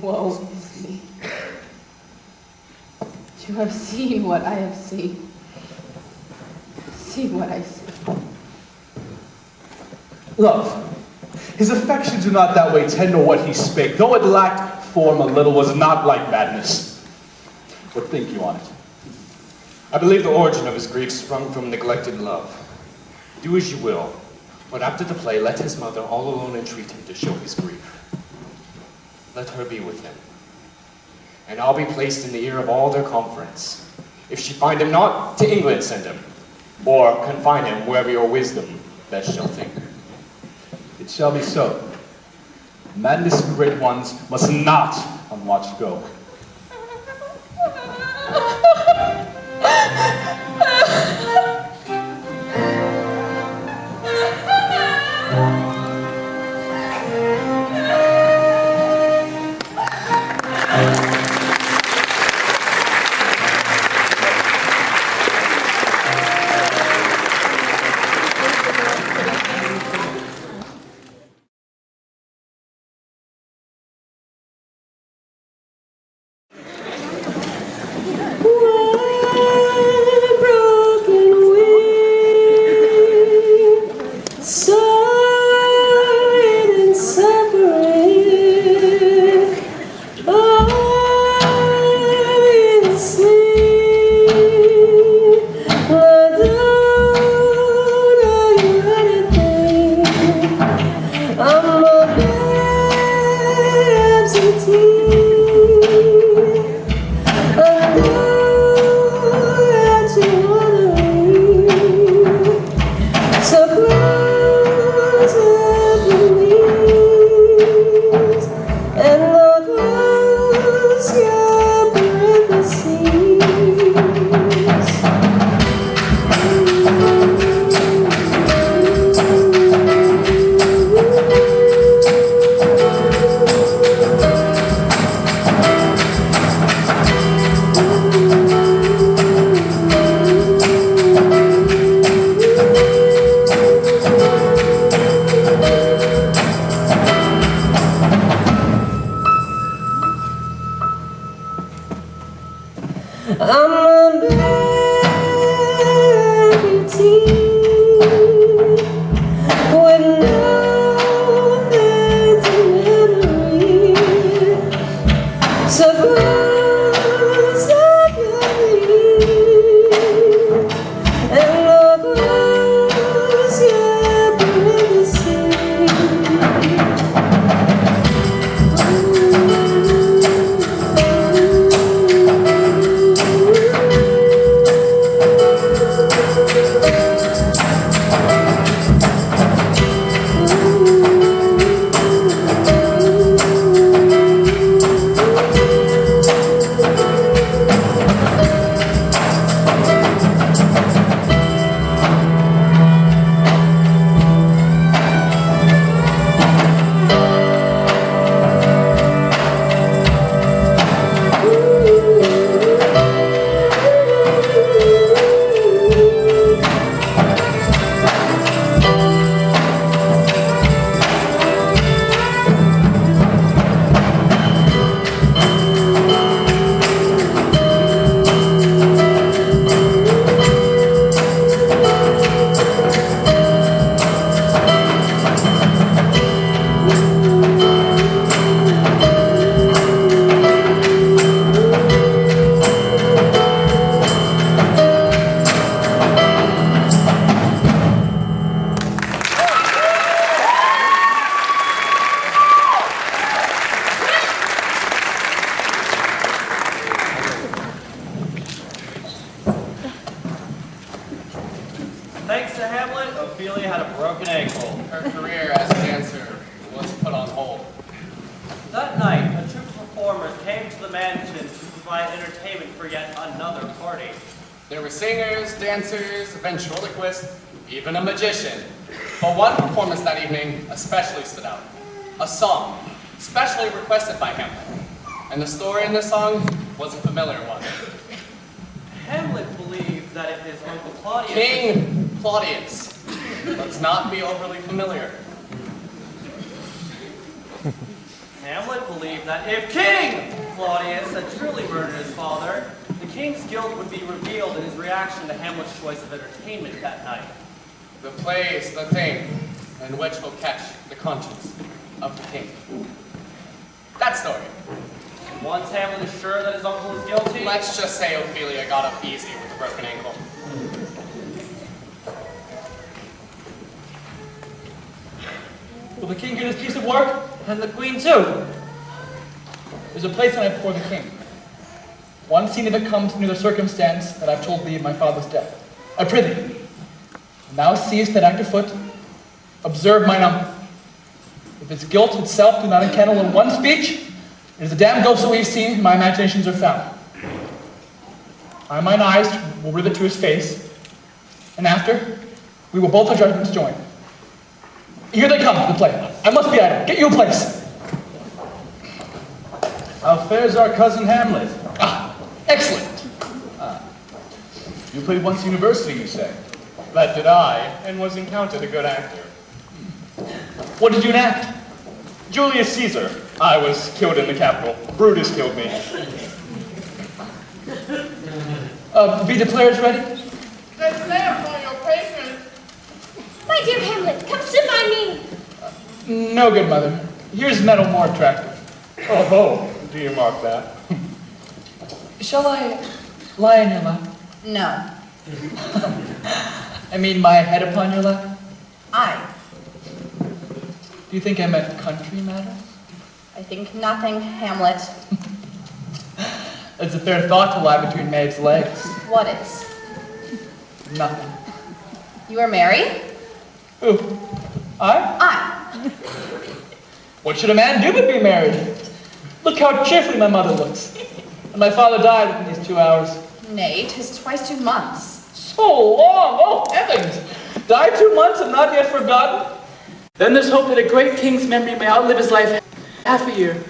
woe is me. To have seen what I have seen. See what I see. Love, his affections do not that way tend, nor what he spake, though it lacked form a little, was not like madness. What think you on it? I believe the origin of his grief sprung from neglected love. Do as you will, but after the play, let his mother all alone entreat him to show his grief. Let her be with him, and I'll be placed in the ear of all their conference. If she find him not, to England send him, or confine him wherever your wisdom best shall think. It shall be so. Madness of great ones must not unwatched go. Hamlet, Ophelia had a broken ankle. Her career as a dancer was put on hold. That night, a troupe of performers came to the mansion to provide entertainment for yet another party. There were singers, dancers, ventriloquists, even a magician. But one performance that evening especially stood out. A song, specially requested by Hamlet. And the story in this song was a familiar one. Hamlet believed that if his uncle Claudius... King Claudius. Let's not be overly familiar. Hamlet believed that if King Claudius had truly murdered his father, the king's guilt would be revealed in his reaction to Hamlet's choice of entertainment that night. The play is the thing in which will catch the conscience of the king. That story. Once Hamlet is sure that his uncle is guilty... Let's just say Ophelia got up easy with a broken ankle. Will the king hear this piece of work? And the queen too. There's a place tonight before the king. One scene of it comes near the circumstance that I've told thee of my father's death. I prithee, when thou seest that act afoot, observe mine uncle. If its guilt itself do not enkennel in one speech, it is the damned ghost that we've seen, and my imaginations are found. I mine eyes will rivet to his face, and after, we will both our judgments join. Here they come to the play. I must be idle. Get you a place. How fares our cousin Hamlet? Excellent. You played once university, you say? That did I, and was encountered a good actor. What did you enact? Julius Caesar. I was killed in the Capitol. Brutus killed me. Be the players ready? There's lamp on your patron. My dear Hamlet, come sit by me. No, good mother. Here's metal more attractive. Oh, do you mark that? Shall I lie in your lap? No. I mean my head upon your lap? I. Do you think I meant country matters? I think nothing, Hamlet. It's a fair thought to lie between Maeve's legs. What is? Nothing. You are married? Who? I? I. What should a man do but be married? Look how cheerfully my mother looks. And my father died within these 2 hours. Nay, 'tis twice 2 months. So long! Oh, heavens! Died 2 months and not yet forgotten? Then there's hope that a great king's memory may outlive his life half a year.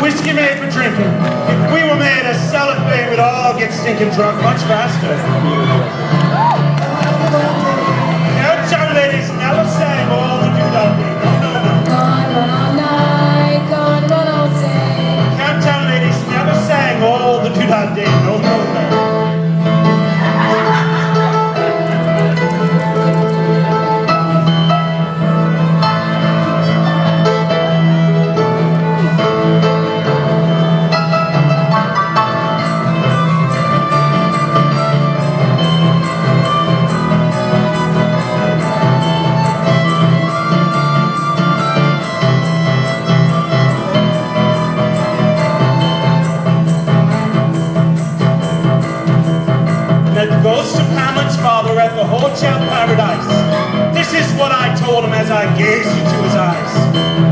Whiskey made for drinking. If we were made a cellophane, we'd all get stinking drunk much faster. No, some ladies never sang all the doo-dah-dee. No. Gone run all night, gone run all day. Camptown ladies never sang all the doo-dah-dee. No. hotel paradise. This is what I told him as I gazed into his eyes.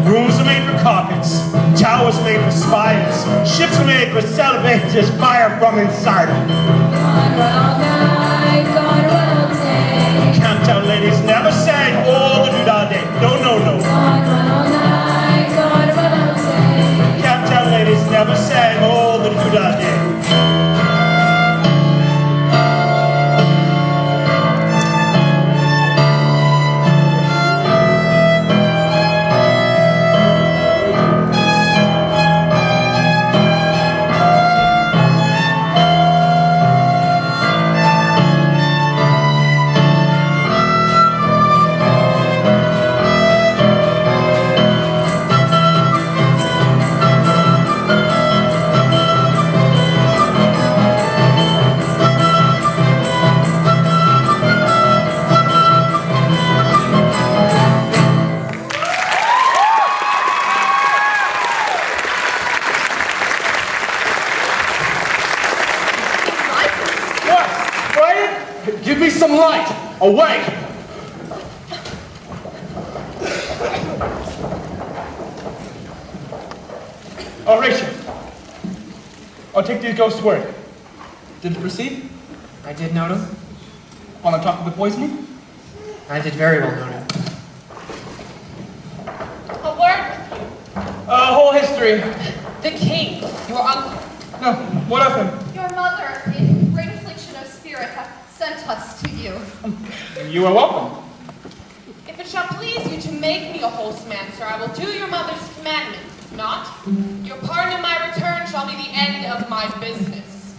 Rooms are made for carpets, towers made for spiders, ships are made for salvators, fire from inside them. Gone all night, gone all day. Camptown ladies never sang all the doodah day. No, no, no. Gone all night, gone all day. Camptown ladies never sang all the doodah day. Give me some light! Awake! Horatio, I'll take these ghosts' word. Did it receive? I did note him. On the top of the poisoning? I did very well note him. A word. A whole history. The king, your uncle. No, what of him? Your mother, in great affliction of spirit, hath sent us to you. You are welcome. If it shall please you to make me a wholesome answer, I will do your mother's commandment. If not, your pardon in my return shall be the end of my business.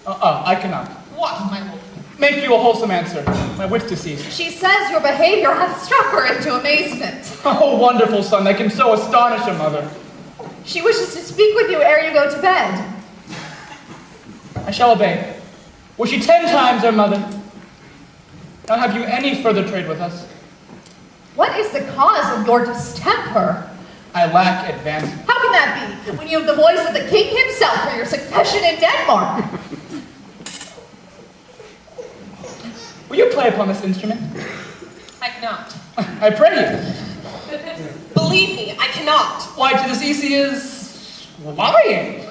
I cannot. What, my lord? Make you a wholesome answer. My wit's deceased. She says your behavior hath struck her into amazement. Oh, wonderful son, that can so astonish a mother. She wishes to speak with you ere you go to bed. I shall obey. Were she 10 times our mother, now have you any further trade with us? What is the cause of your distemper? I lack advancement. How can that be, when you have the voice of the king himself for your succession in Denmark? Will you play upon this instrument? I cannot. I pray you. Believe me, I cannot. Why, to this easy is lying.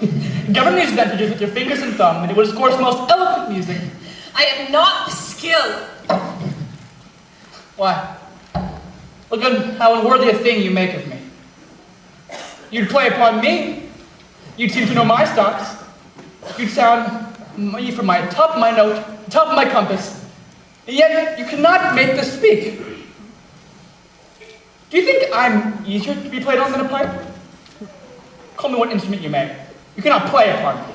Govern these advantages with your fingers and thumb, and it will discourse most eloquent music. I have not the skill. Why? Look at how unworthy a thing you make of me. You'd play upon me. You'd seem to know my stocks. You'd sound me from my top of my note, top of my compass. And yet, you cannot make this speak. Do you think I'm easier to be played on than a pipe? Call me what instrument you may. You cannot play upon me.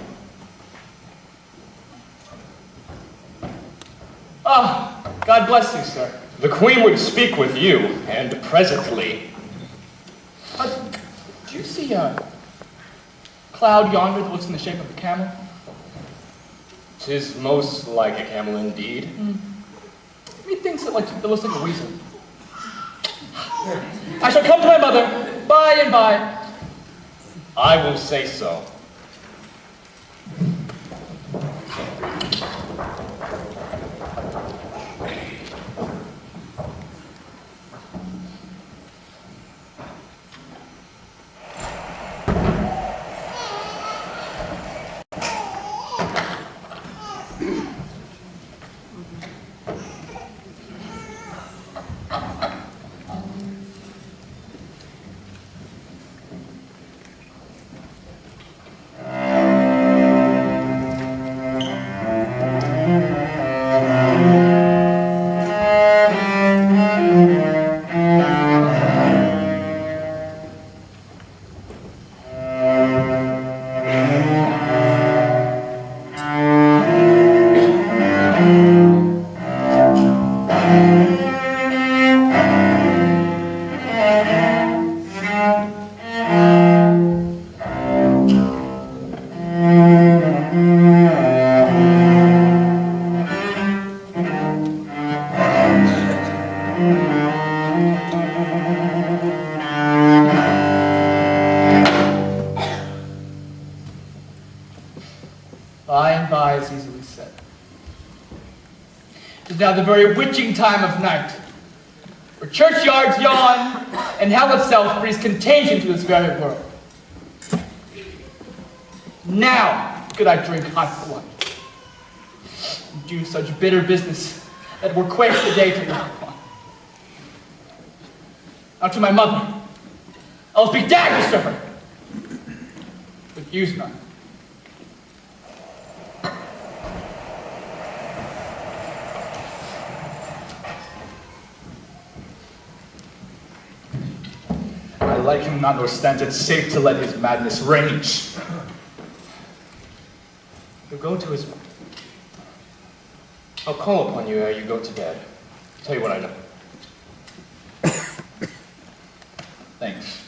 Ah, God bless you, sir. The queen would speak with you, and presently. Do you see a cloud yonder that looks in the shape of a camel? 'Tis most like a camel indeed. Methinks it looks like a weasel. I shall come to my mother by and by. I will say so. now the very witching time of night, where churchyards yawn and hell itself breathes contagion to this very world. Now could I drink hot blood and do such bitter business that were quake the day to look upon. Now to my mother, I'll speak daggers to her, but use none. I like him not, nor stands it safe to let his madness rage. He'll go to his... I'll call upon you ere you go to bed. Tell you what I know. Thanks.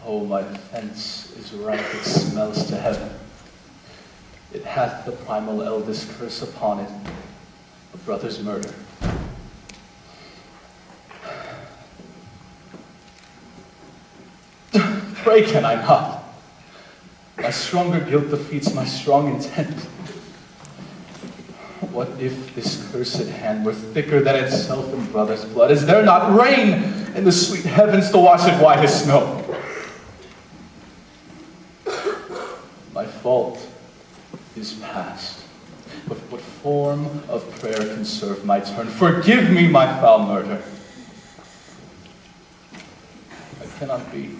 Oh, my fence is rank, it smells to heaven. It hath the primal eldest curse upon it, a brother's murder. Pray can I not? My stronger guilt defeats my strong intent. What if this cursed hand were thicker than itself in brother's blood? Is there not rain in the sweet heavens to wash it white as snow? My fault is past, but what form of prayer can serve my turn? Forgive me my foul murder. I cannot be.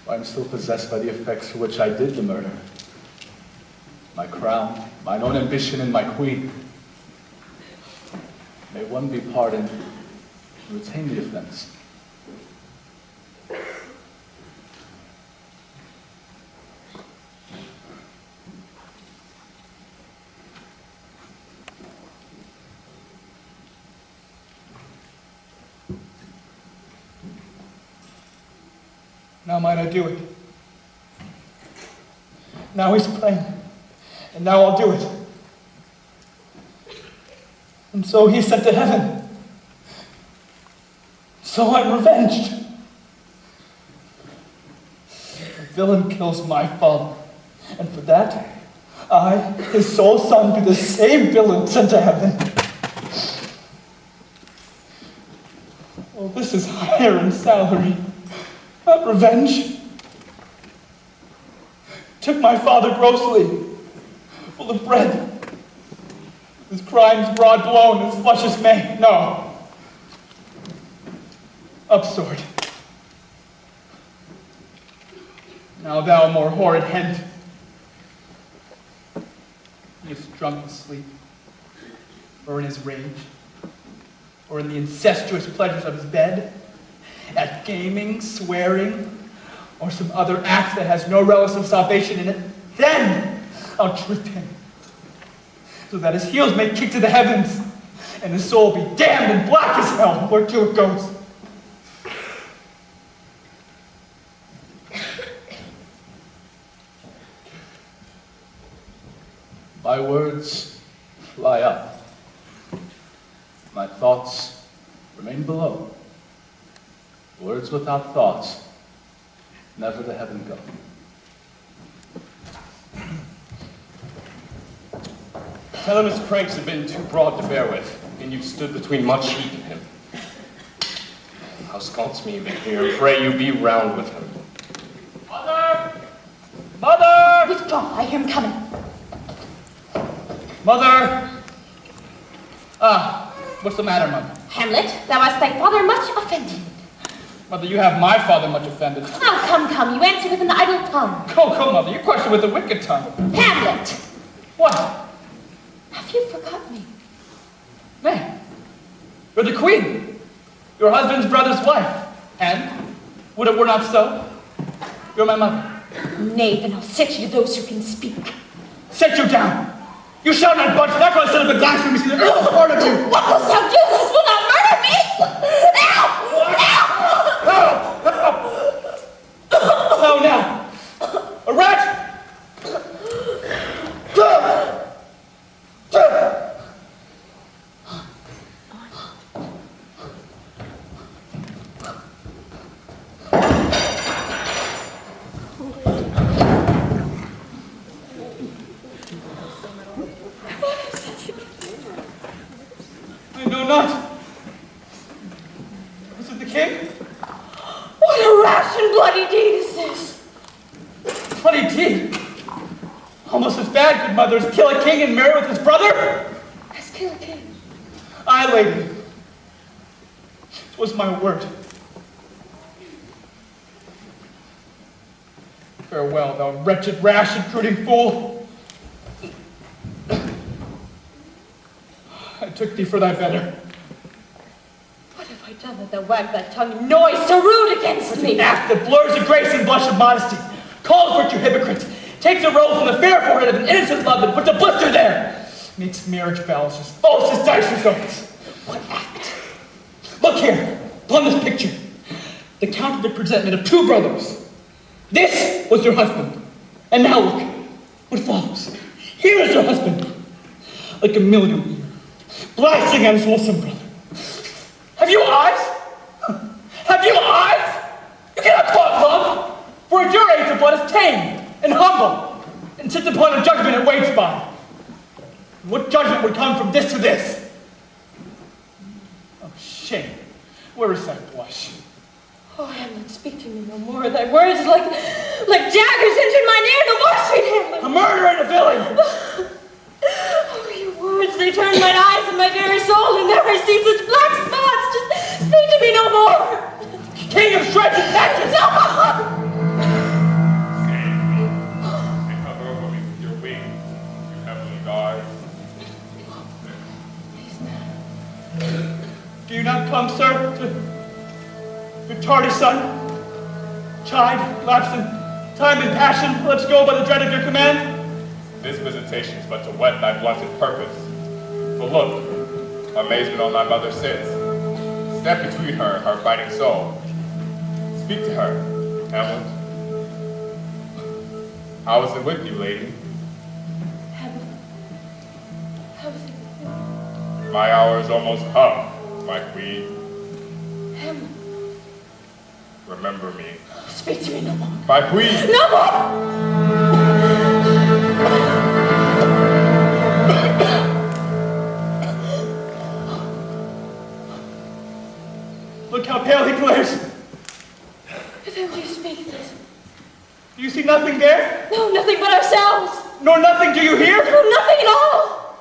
I am still possessed by the effects for which I did the murder. My crown, mine own ambition, and my queen. May one be pardoned and retain the offense. Now might I do it. Now he's plain, and now I'll do it. And so he's sent to heaven. So I'm revenged. The villain kills my father, and for that, I, his sole son, be the same villain sent to heaven. Well, this is higher in salary. Not revenge. Took my father grossly, full of bread. His crimes broad blown, as flush as May. No. Up sword. Now thou more horrid hent. He is drunk with sleep, or in his rage, or in the incestuous pleasures of his bed, at gaming, swearing, or some other act that has no relish of salvation in it, then I'll trip him, so that his heels may kick to the heavens, and his soul be damned and black as hell, whereto it goes. My words fly up. My thoughts remain below. Words without thoughts never to heaven go. Tell him his pranks have been too broad to bear with, and you've stood between much heat and him. How sconce me even here, pray you be round with him. Mother! Mother! Withdraw, I hear him coming. Mother! What's the matter, Mother? Hamlet, thou hast thy father much offended. Mother, you have my father much offended. Now come, you answer with an idle tongue. Go, Mother, you question with a wicked tongue. Hamlet! What? Have you forgot me? Nay, you're the queen, your husband's brother's wife, and, would it were not so, you're my mother. Nay, then I'll set you to those who can speak. Set you down! You shall not budge, not going to set up a glass for me, see the earl's part of you! What wilt thou do? This will not murder me! How now? A rat! No, not. Was it the king? What a rash and bloody deed is this? Bloody deed? Almost as bad, good mother, as kill a king and marry with his brother? As kill a king. Aye, lady. It was my word. Farewell, thou wretched, rash, intruding fool. I took thee for thy better. What have I done that thou wag that tongue in noise so rude against me? An act that blurs the grace and blush of modesty, calls virtue hypocrite, takes a roll from the fair forehead of an innocent love and puts a blister there, makes marriage vows as false as dice results. What act? Look here, upon this picture, the counterfeit presentment of two brothers. This was your husband. And now look what follows. Here is your husband, like a million, blasting at his wholesome brother. Have you eyes? Have you eyes? You cannot call it love, for at your age the blood is tame and humble, and sits upon a judgment it waits by. What judgment would come from this to this? Oh, shame. Where is that blush? Oh, Hamlet, speak to me no more. Thy words like daggers enter mine ear no more, sweet Hamlet. A murderer and a villain! Oh, your words, they turn mine eyes and my very soul, and there I see such black spots. Just speak to me no more. King of shreds and patches! No more! And cover over me with your wing, you heavenly gods. Do you not come, sir, to your tardy son? Chide, lapse in time and passion, let's go by the dread of your command? This visitation is but to whet thy blunted purpose. For look, amazement on thy mother sits. Step between her and her fighting soul. Speak to her, Hamlet. How is it with you, lady? Hamlet, how is it with you? My hour is almost up, my queen. Hamlet, Remember me. speak to me no more. My queen! No more! Look how pale he glares. To whom do you speak this? Do you see nothing there? No, nothing but ourselves. Nor nothing do you hear? No, nothing at all.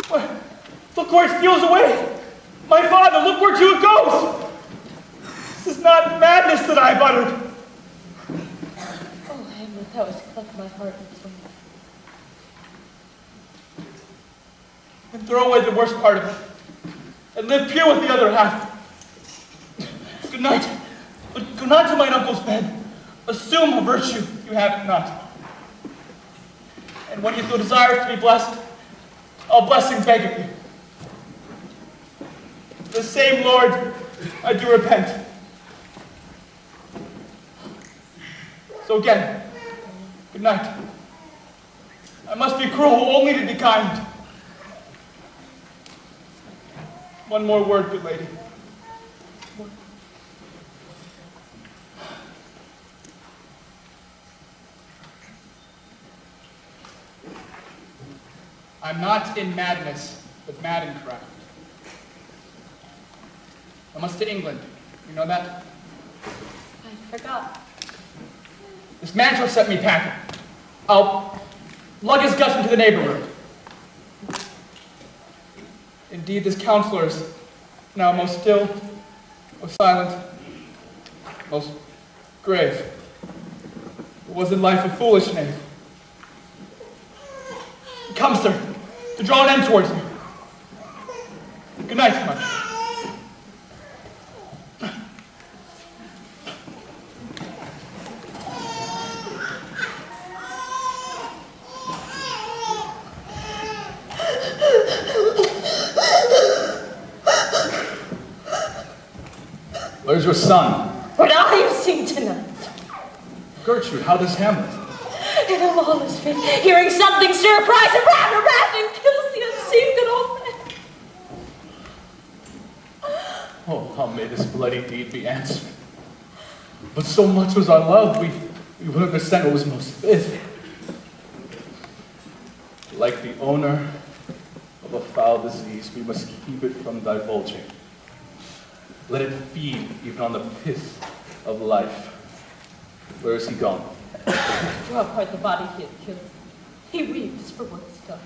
What? Look where it steals away. My father, look where to it goes. This is not madness that I have uttered. Oh, Hamlet, thou hast cleft my heart in twain. And throw away the worst part of it, and live pure with the other half. Good night. But go not to mine uncle's bed. Assume a virtue you have not. And when you feel desire to be blessed, I'll blessing beg of you. The same Lord, I do repent. So again, good night. I must be cruel only to be kind. One more word, good lady. I'm not in madness, but mad in craft. I must to England. You know that? I forgot. This man shall set me packing. I'll lug his guts into the neighborhood. Indeed, this counselor is now most still, most silent, most grave. It was in life a foolish knave. Come, sir, to draw an end towards me. Good night, mother. Where's your son? What I have seen tonight. Gertrude, how does Hamlet? In a lawless fit, hearing something stir a prize and rat and kills the unseen good old man. Oh, how may this bloody deed be answered? But so much was our love, we would understand what was most fit. Like the owner of of a foul disease, we must keep it from divulging. Let it feed even on the pith of life. Where is he gone? Draw apart the body he had killed. He weeps for what's done.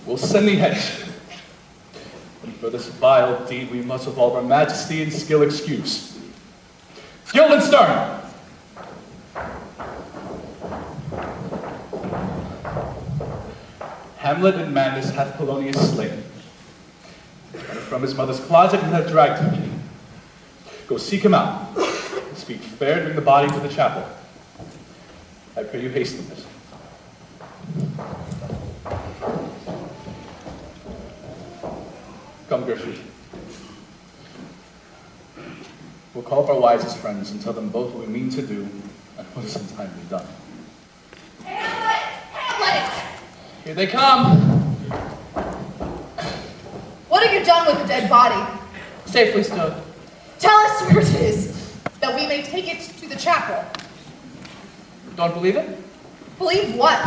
We'll send thee hence. And for this vile deed we must with all our majesty and skill excuse. Guildenstern! Hamlet and Melendez hath Polonius slain. And from his mother's closet he hath dragged him. Go seek him out. Speak fair and bring the body to the chapel. I pray you hasten this. Come, Gertrude. We'll call up our wisest friends and tell them both what we mean to do and what is in time to be done. Hamlet! Hamlet! Here they come. What have you done with the dead body? Safely stowed. Tell us where it is, that we may take it to the chapel. Don't believe it? Believe what?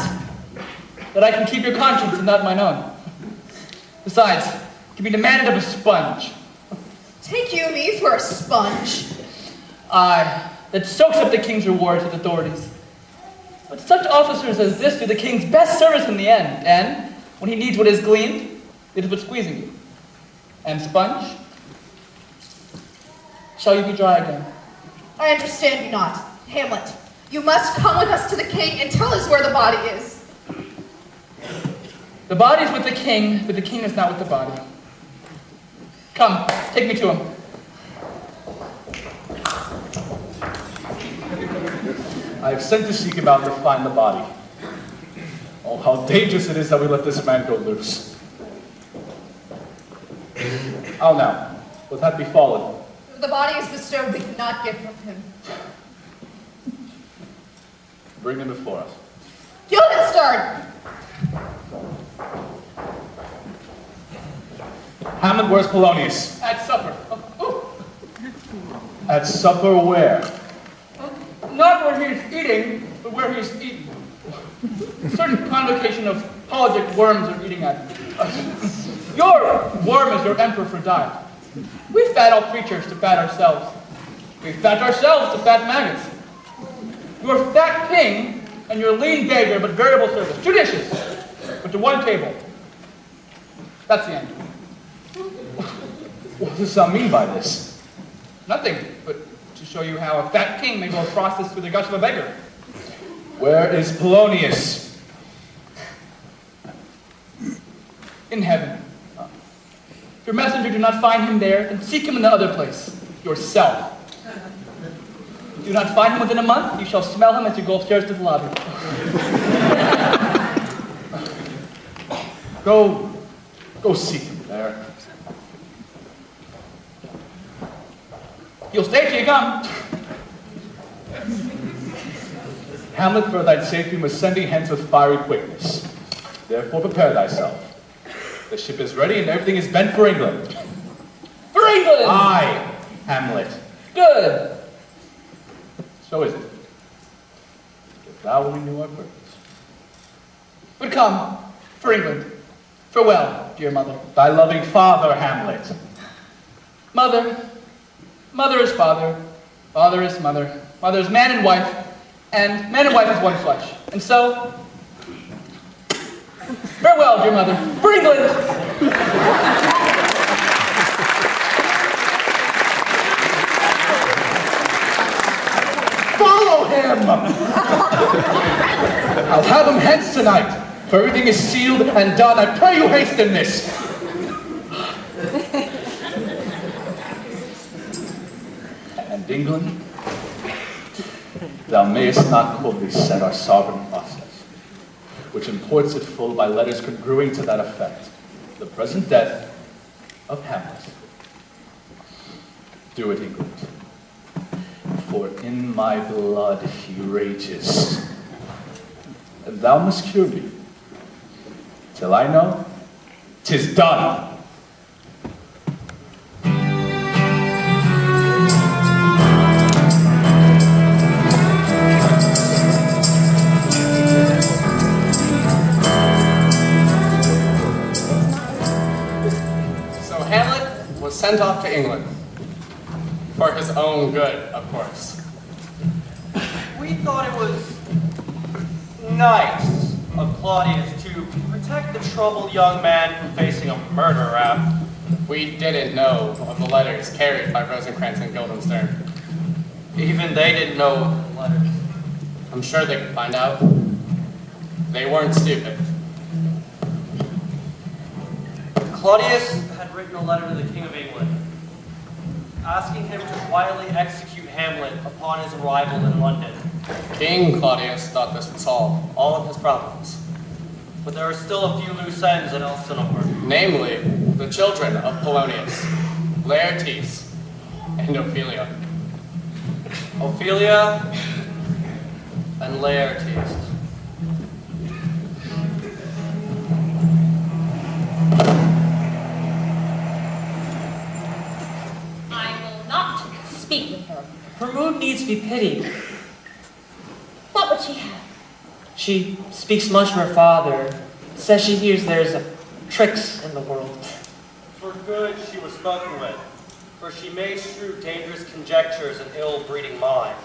That I can keep your conscience and not mine own. Besides, it can be demanded of a sponge. Take you me for a sponge. Aye, that soaks up the king's rewards with authorities. But such officers as this do the king's best service in the end, and when he needs what is gleaned, it is but squeezing you. And sponge? Shall you be dry again? I understand you not. Hamlet, you must come with us to the king and tell us where the body is. The body is with the king, but the king is not with the body. Come, take me to him. I have sent to seek him out to find the body. Oh, how dangerous it is that we let this man go loose. How now? Would that be fallen? The body is bestowed, we cannot get from him. Bring him before us. Guildenstern! Hamlet, where's Polonius? At supper. At supper where? Not where he is eating, but where he is eaten. A certain convocation of politic worms are eating at him. Your worm is your emperor for diet. We fat all creatures to fat ourselves. We fat ourselves to fat maggots. Your fat king and your lean beggar, but variable service. Judicious, but to one table. That's the end. What does that mean by this? Nothing, but to show you how a fat king may go across this through the guts of a beggar. Where is Polonius? In heaven. If your messenger do not find him there, then seek him in the other place, yourself. Do you not find him within a month, you shall smell him as you go upstairs to the lobby. Go seek him there. You'll stay till you come. Hamlet, for thy sake, we must send thee hence with fiery quickness. Therefore prepare thyself. The ship is ready and everything is bent for England. For England! Aye, Hamlet. Good. So is it. If thou only knew our purpose. But come, for England. Farewell, dear mother. Thy loving father, Hamlet. Mother. Mother is father. Father is mother. Mother is man and wife. And man and wife is one flesh. And so, farewell, dear mother. For England! Follow him! I'll have him hence tonight, for everything is sealed and done. I pray you hasten this. And England, thou mayest not coldly set our sovereign process, which imports it full by letters congruing to that effect, the present death of Hamlet. Do it, England. For in my blood he rages. And thou must cure me. Till I know, 'tis done. sent off to England. For his own good, of course. We thought it was nice of Claudius to protect the troubled young man from facing a murder rap. We didn't know of the letters carried by Rosencrantz and Guildenstern. Even they didn't know the letters. I'm sure they could find out. They weren't stupid. Claudius had written a letter to the King of England, asking him to quietly execute Hamlet upon his arrival in London. King Claudius thought this would solve all of his problems. But there are still a few loose ends in Elsinore. Namely, the children of Polonius, Laertes, and Ophelia. Ophelia and Laertes. I will not speak with her. Her mood needs to be pitied. What would she have? She speaks much of her father, says she hears there's tricks in the world. For good she was spoken with, for she may strew dangerous conjectures and ill-breeding mind.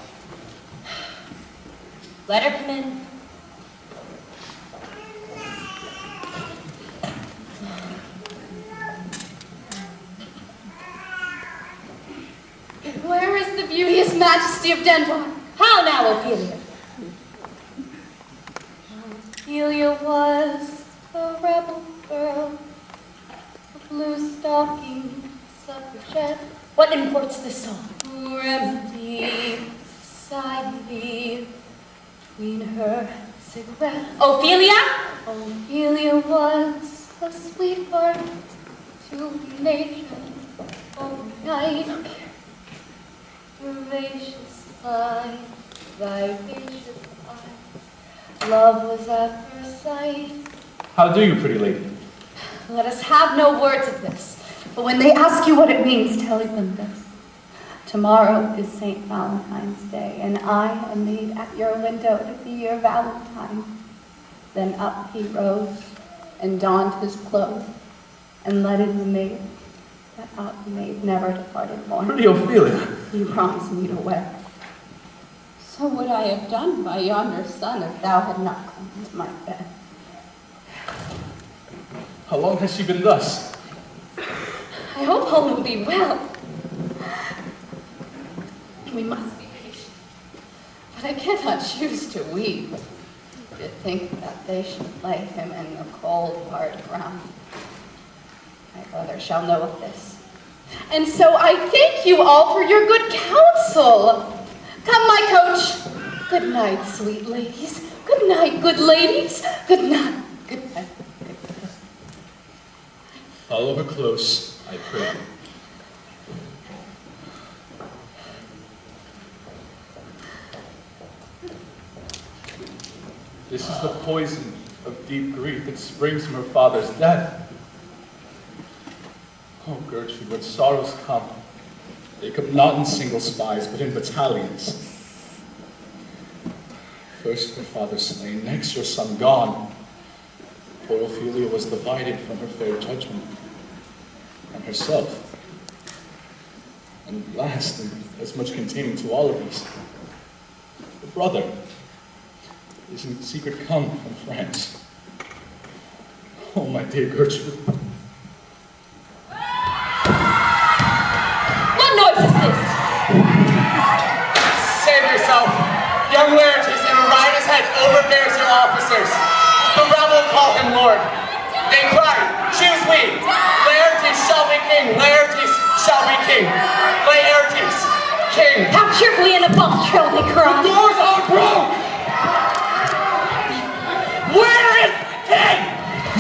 Let her come in. Where is the beauteous majesty of Denmark? How now, Ophelia? Ophelia was a rebel girl, a blue stocking suffragette. What imports this song? Who empty society between her cigarette. Ophelia? Ophelia was a sweetheart to the nation overnight. Vivacious eye, vivacious eye. Love was at first sight. How do you, pretty lady? Let us have no words of this. But when they ask you what it means, tell them this. Tomorrow is St. Valentine's Day, and I am made at your window to be your Valentine. Then up he rose and donned his clothes and leaded the maid. That out the maid never departed more. Pretty Ophelia. You promised me to wed. So would I have done by yonder sun if thou had not come into my bed. How long has she been thus? I hope all will be well. We must be patient. But I cannot choose to weep, to think that they should lay him in the cold, hard ground. My brother shall know of this. And so I thank you all for your good counsel. Come, my coach. Good night, sweet ladies. Good night, good ladies. Good night. Good night. Follow her close, I pray. This is the poison of deep grief that springs from her father's death. Oh, Gertrude, when sorrows come, they come not in single spies, but in battalions. First her father slain, next your son gone. Poor Ophelia was divided from her fair judgment, and herself. And last, and as much containing to all of these, the brother is in secret come from France. Oh, my dear Gertrude. What noise is this? Save yourself. Young Laertes in a rider's head overbears your officers. The rabble call him lord. They cry, choose we. Laertes shall be king. Laertes shall be king. Laertes, king. How cheerfully in a bump trail they cry. The doors are broke. Where is the king?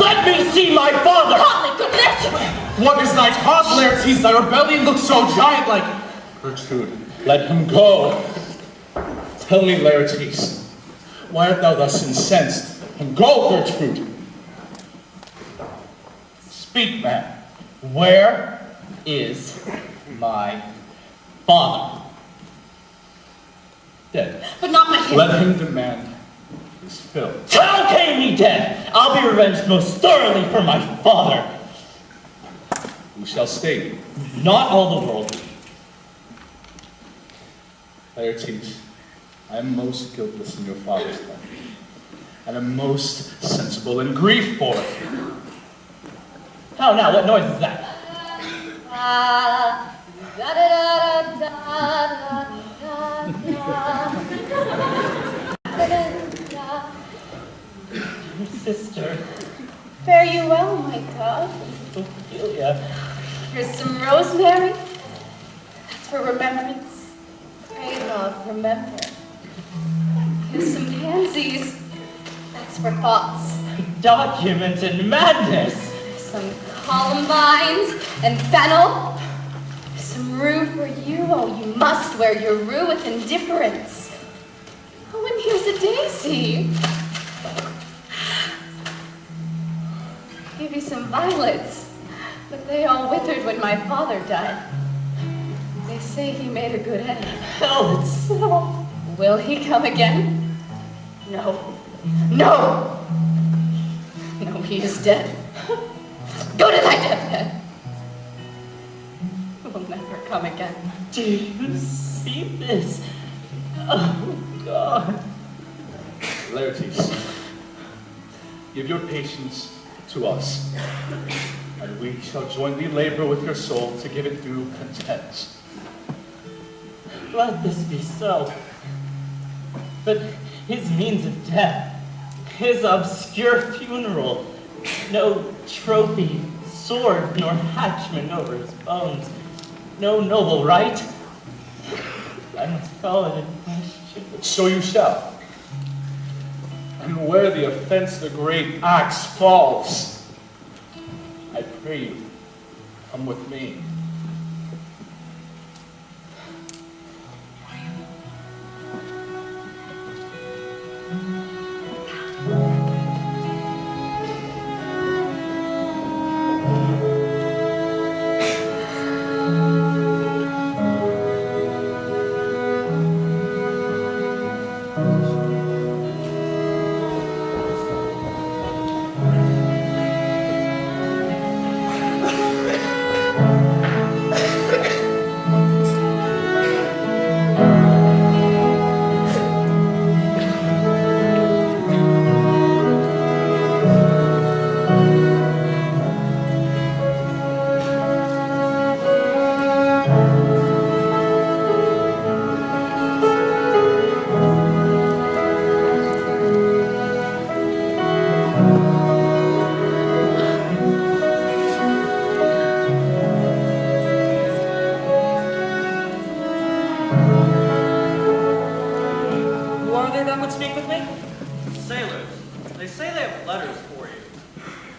Let me see my father. Hotly, good Laertes. What is thy cause, Laertes? Thy rebellion looks so giant-like. Gertrude, let him go. Tell me, Laertes, why art thou thus incensed? Let him go, Gertrude. Speak, man. Where is my father? Dead. But not my king. Let him demand his fill. Tell King he dead. I'll be revenged most thoroughly for my father. Who shall state? Not all the world. Laertes, I am most guiltless in your father's death, and am most sensible in grief for it. How now? What noise is that? Sister. Fare you well, my dove. Ophelia. Here's some rosemary. That's for remembrance. Pray, love, remember. Here's some pansies. That's for thoughts. Documented madness. Some columbines and fennel. Some rue for you. Oh, you must wear your rue with indifference. Oh, and here's a daisy. Give you some violets, but they all withered when my father died. They say he made a good end. Hell itself. Will he come again? No. No! No, he is dead. Go to thy deathbed. He will never come again. Do you see this? Oh, God. Laertes, give your patience to us, and we shall jointly labor with your soul to give it due content. Let this be so. But his means of death, his obscure funeral, no trophy, sword, nor hatchment over his bones, no noble right, I must call it in question. So you shall. And where the offense the great axe falls, I pray you, come with me.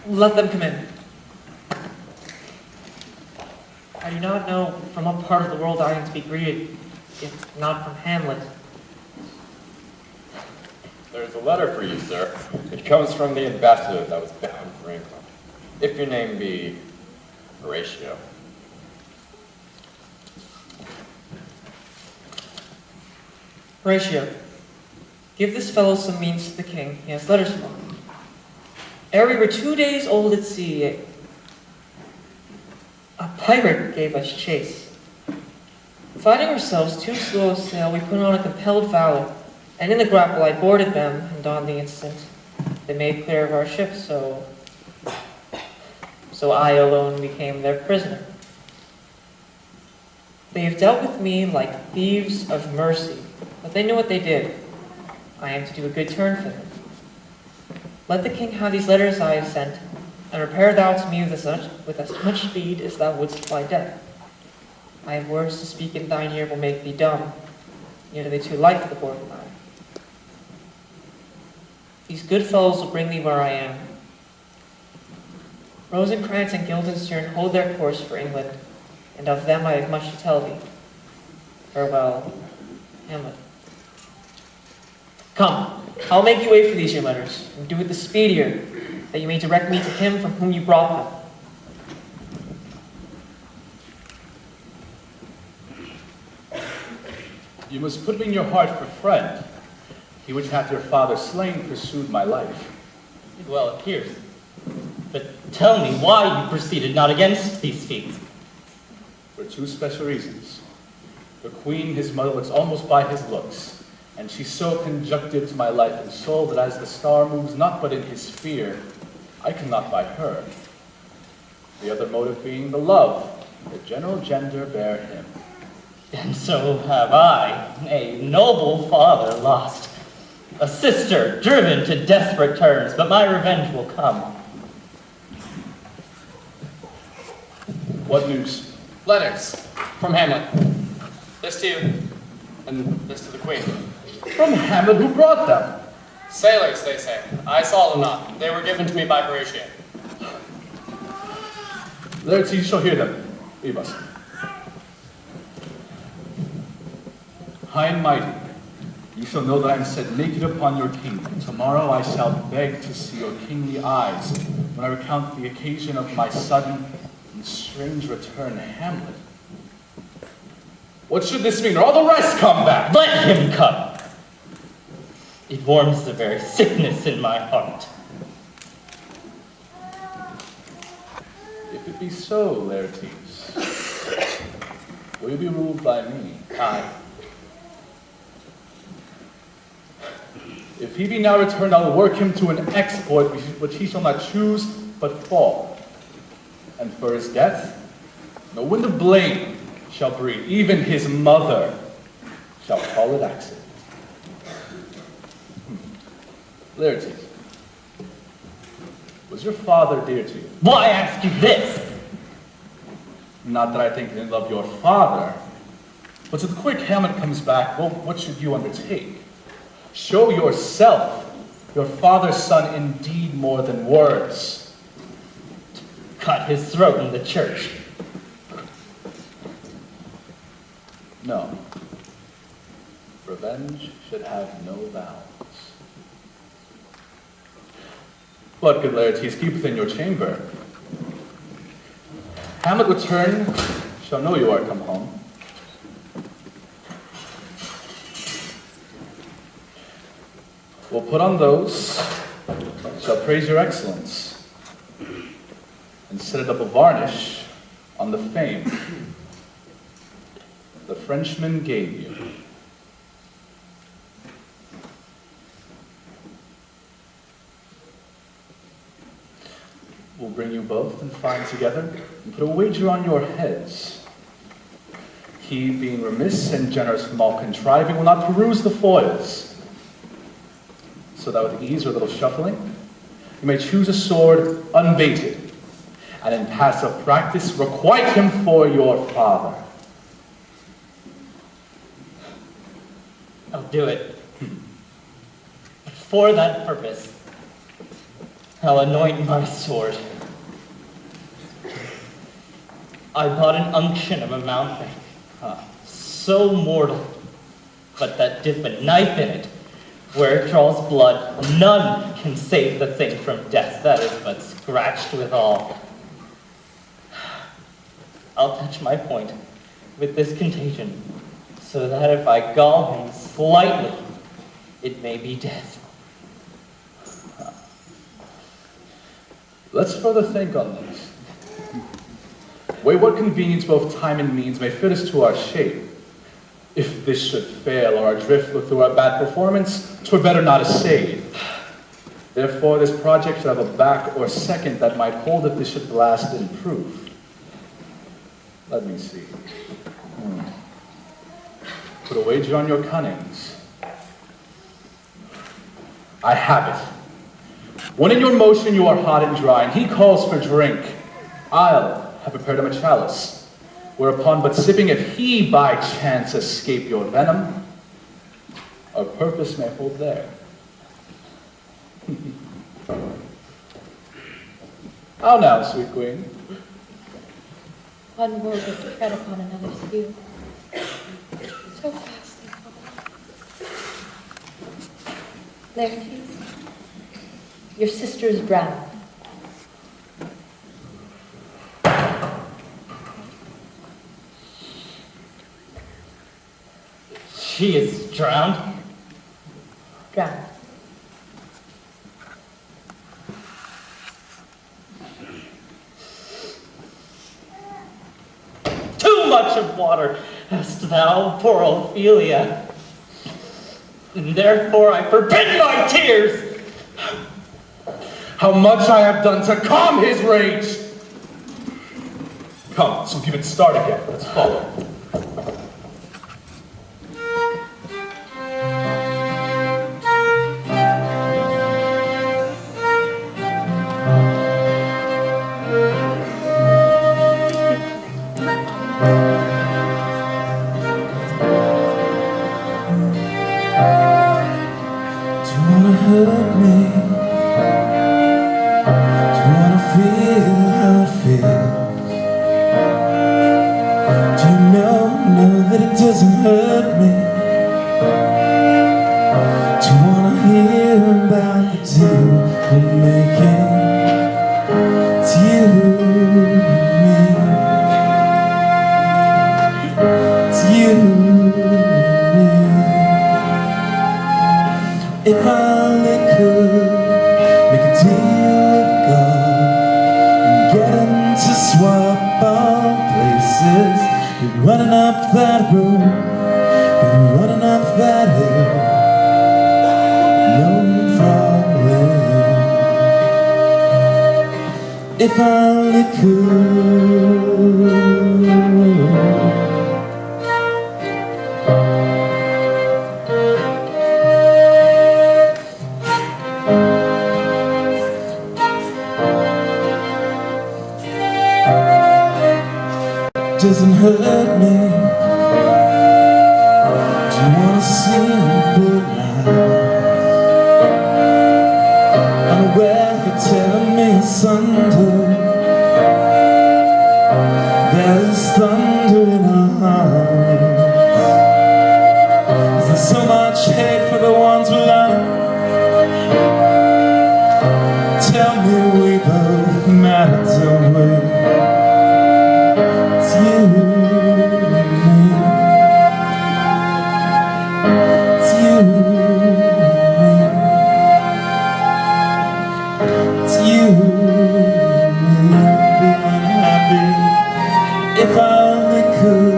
Let them come in. I do not know from what part of the world I am to be greeted, if not from Hamlet. There's a letter for you, sir. It comes from the ambassador that was bound for England. If your name be Horatio. Horatio, give this fellow some means to the king. He has letters from him. Ere we were 2 days old at sea, a pirate gave us chase. Finding ourselves too slow of sail, we put on a compelled valor, and in the grapple I boarded them, and on the instant they made clear of our ship, so I alone became their prisoner. They have dealt with me like thieves of mercy, but they knew what they did. I am to do a good turn for them. Let the king have these letters I have sent, and repair thou to me with as much speed as thou wouldst by death. I have words to speak in thine ear will make thee dumb, yet are they too light for the border line. These good fellows will bring thee where I am. Rosencrantz and Guildenstern hold their course for England, and of them I have much to tell thee. Farewell, Hamlet. Come, I'll make you wait for these your letters, and do it the speedier, that you may direct me to him from whom you brought them. You must put me in your heart for friend. He which hath your father slain pursued my life. Well appears. But tell me why you proceeded not against these feats. For two special reasons. The queen, his mother, looks almost by his looks, and she's so conjunctive to my life and soul that as the star moves not but in his sphere, I cannot by her. The other motive being the love the general gender bear him. And so have I, a noble father lost, a sister driven to desperate terms, but my revenge will come. What news? Letters from Hamlet. This to you, and this to the Queen. From Hamlet? Who brought them? Sailors, they say. I saw them not. They were given to me by Horatio. Laertes, you shall hear them. Leave us. High and mighty, you shall know that I am set naked upon your kingdom. Tomorrow I shall beg to see your kingly eyes when I recount the occasion of my sudden and strange return to Hamlet. What should this mean? Or all the rest come back? Let him come. It warms the very sickness in my heart. If it be so, Laertes, will you be ruled by me? Aye. If he be now returned, I will work him to an exploit which he shall not choose but fall. And for his death, no wind of blame shall breathe. Even his mother shall call it accident. Laertes, was your father dear to you? Why ask you this? Not that I think you didn't love your father, but to the quick Hamlet comes back, well, what should you undertake? Show yourself, your father's son, indeed more than words. Cut his throat in the church. No. Revenge should have no bounds. But, good Laertes, keep within your chamber. Hamlet return shall know you are come home. We'll put on those, shall praise your excellence, and set it up a varnish on the fame the Frenchman gave you. We'll bring you both and find together and put a wager on your heads. He, being remiss and generous from all contriving, will not peruse the foils, so that with ease or little shuffling, you may choose a sword unbaited, and in passive practice requite him for your father. I'll do it. For that purpose, I'll anoint my sword. I bought an unction of a mountebank, so mortal, but that dip a knife in it, where it draws blood, none can save the thing from death that is but scratched withal. I'll touch my point with this contagion, so that if I gall him slightly, it may be death. Let's further think on this. Weigh what convenience both time and means may fit us to our shape. If this should fail or our drift look through our bad performance, 'twere better not essayed. Therefore, this project should have a back or second that might hold if this should blast in proof. Let me see. Put a wager on your cunnings. I have it. When in your motion you are hot and dry, and he calls for drink, I'll have prepared him a chalice, whereupon but sipping, if he by chance escape your venom, our purpose may hold there. How now, sweet queen? One will but to tread upon another's heel. So fast they fall. Laertes, your sister is drowned. She is drowned? Drowned. of water hast thou, poor Ophelia. And therefore I forbid my tears. How much I have done to calm his rage! Come, so give it start again. Let's follow. Hurt me. Do you wanna feel how it feels? Do you know that it doesn't hurt me? Do you wanna hear about the deal we're making? It's you and me. It's you and me. If I could make a deal with God and get him to swap our places. We're running up that road, we're running up that hill, no problem. If I only could. Doesn't hurt me. Do you wanna see me put unaware you're tearing me asunder. There's thunder in our hearts. Is there so much hate for the ones we love? Tell me we both matter, don't we? It's you and me. It's you and me. It's you and me. Being unhappy. If I only could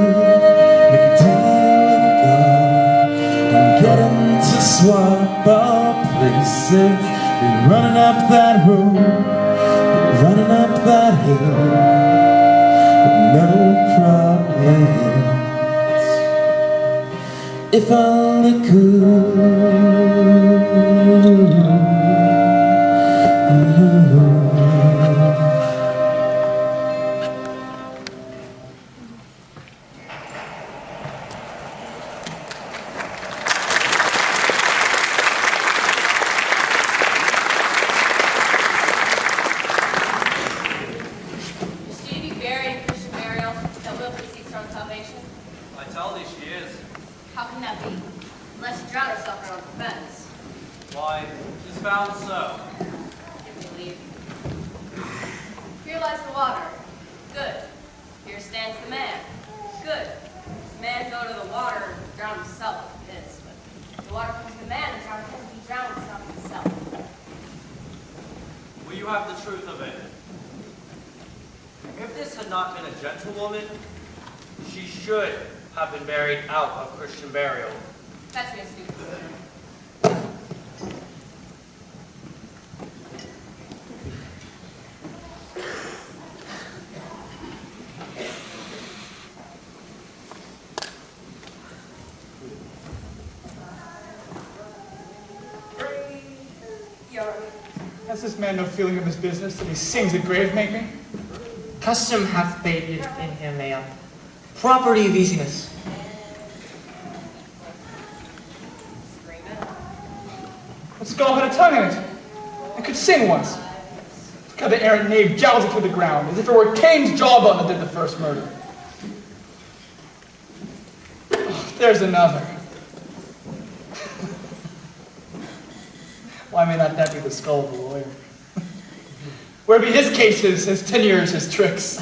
make a deal with God and get him to swap our places. We're running up that road, we're running up that hill. No problems. If I only could. Has this man no feeling of his business that he sings at grave making? Custom hath made it in him a property of easiness. Let's go had a tongue in it. I could sing once. Got the errant knave jowls it to the ground, as if it were Cain's jawbone that did the first murder. Oh, there's another. Why may not that be the skull of a lawyer? Where be his cases, his tenures, his tricks?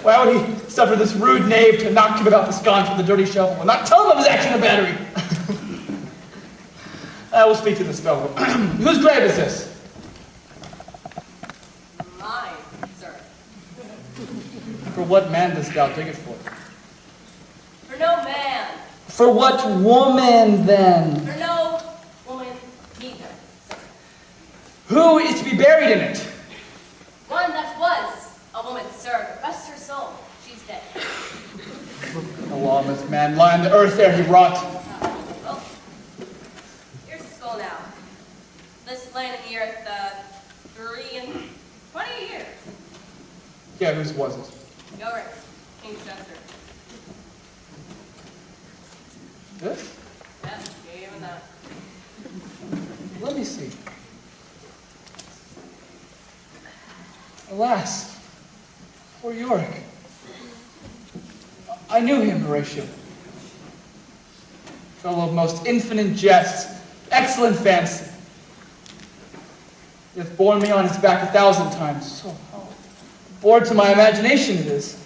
Why would he suffer this rude knave to knock him about the sconce with a dirty shovel and not tell him of his action of battery? I will speak to this fellow. Whose grave is this? Mine, sir. For what man dost thou dig it for? For no man. For what woman, then? For no woman neither. Who is to be buried in it? One that was a woman, sir. Rest her soul. She's dead. A lawless man lie on the earth ere he rot. Well, here's the skull now. This lain in the earth 3 and 20 years. Yeah, whose was it? Go right. King Chester. This? Yes, gave him that. Let me see. Alas, poor Yorick. I knew him, Horatio. Fellow of most infinite jest, excellent fancy. He hath borne me on his back 1,000 times. So how bored to my imagination it is.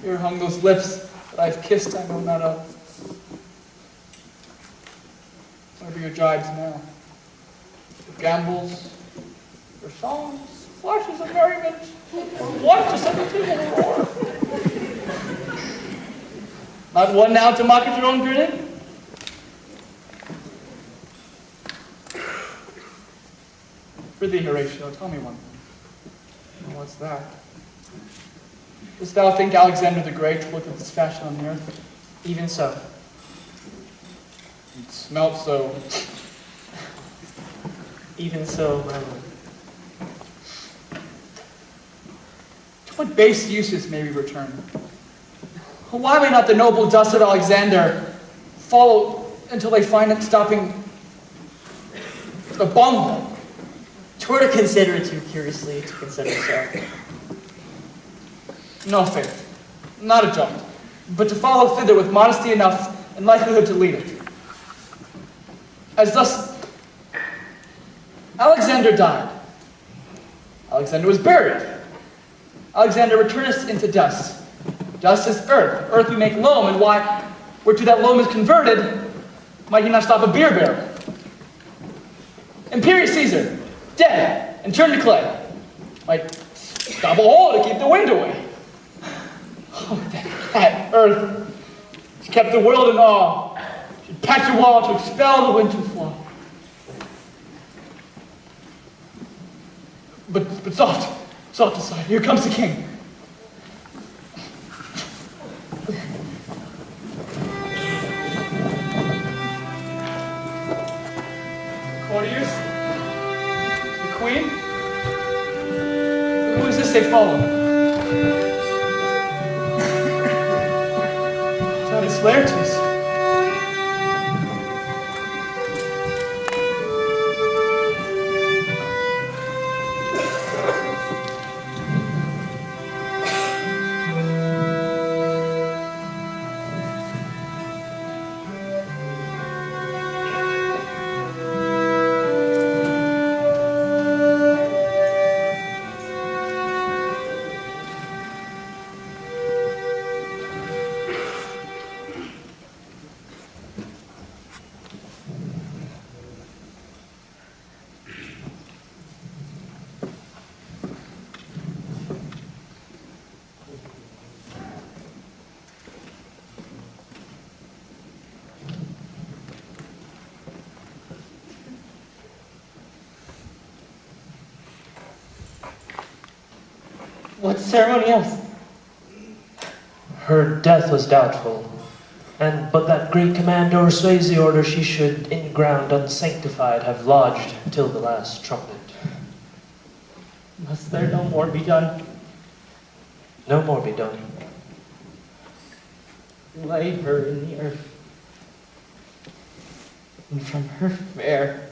Here hung those lips that I've kissed I know not of. Where be your jibes now? Your gambols, your songs, flashes of merriment, or what to set the table roar? Not one now to mock at your own grinning? For thee, Horatio, tell me one thing. What's that? Dost thou think Alexander the Great looked at this fashion on the earth? Even so. It smelt so. Even so, my lord. To what base uses may we return? Why may not the noble dust of Alexander follow until they find it stopping the bungle? 'Twere to consider it too curiously to consider so. No faith, not a jot, but to follow thither with modesty enough and likelihood to lead it. As thus, Alexander died. Alexander was buried. Alexander returneth into dust. Dust is earth. Earth we make loam, and why, whereto that loam is converted, might he not stop a beer barrel? Imperious Caesar, dead and turned to clay, might stop a hole to keep the wind away. Oh, that earth, she kept the world in awe. She'd patch a wall to expel the winter flaw. But soft aside, here comes the king. Courtiers, the queen, who is this they follow? That is Laertes. What ceremony else? Her death was doubtful, and but that great commander sways the order she should in ground unsanctified have lodged till the last trumpet. Must there no more be done? No more be done. Lay her in the earth, and from her fair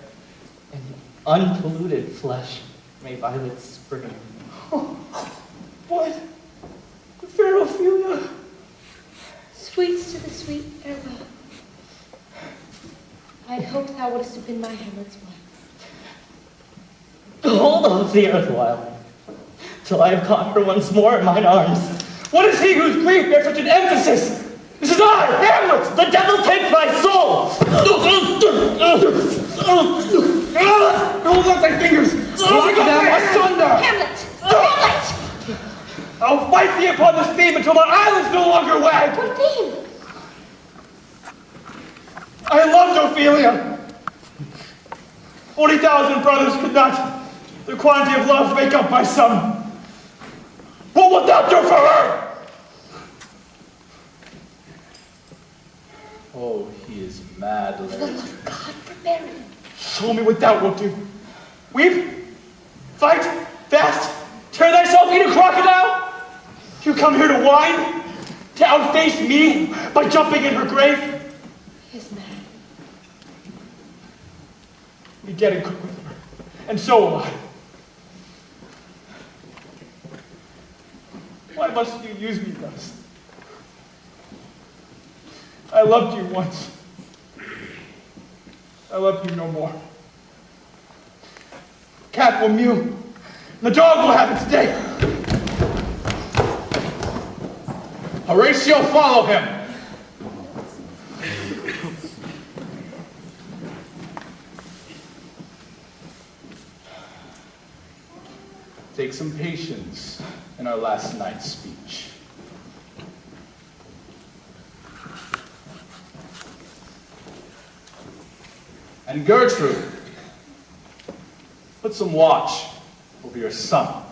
and unpolluted flesh may violets spring. What? The fair Ophelia. Sweets to the sweet farewell. I'd hoped thou wouldst have been my Hamlet's wife. Hold off the earth awhile, till I have caught her once more in mine arms. What is he whose grief bears such an emphasis? This is I, Hamlet! The devil take my soul! Hold up thy fingers! Lock them asunder! Hamlet! Hamlet! I'll fight thee upon this theme until my eyelids no longer wag. What theme? I loved Ophelia. 40,000 brothers could not, the quantity of love, make up my sum. What wilt thou do for her? Oh, he is mad, For the Laertes. love of God, for Mary. Show me what thou wilt do. Weep, fight, fast, tear thyself, eat a crocodile? You come here to whine? To outface me by jumping in her grave? He is mad. Be getting quick with her, and so am I. Why must you use me thus? I loved you once. I love you no more. Cat will mew. The dog will have its day. Horatio, follow him! Take some patience in our last night's speech. And Gertrude, put some watch over your son.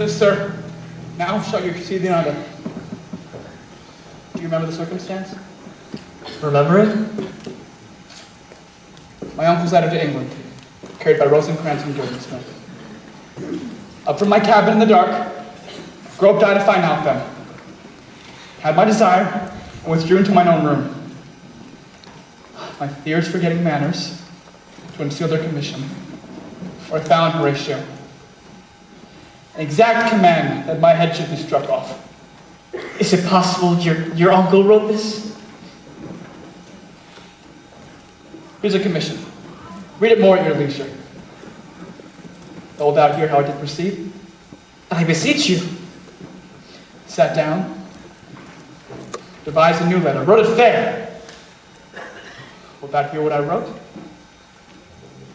Sir, now shall you see the honor. Do you remember the circumstance? Remember it? My uncle's letter to England, carried by Rosencrantz and Guildenstern. Up from my cabin in the dark, groped I to find out them. Had my desire, and withdrew into mine own room. My fears forgetting manners, to unseal their commission, or I found Horatio. An exact command that my head should be struck off. Is it possible your uncle wrote this? Here's a commission. Read it more at your leisure. Hold out here how I did proceed. I beseech you. Sat down. Devised a new letter. Wrote it fair. Wilt thou hear what I wrote?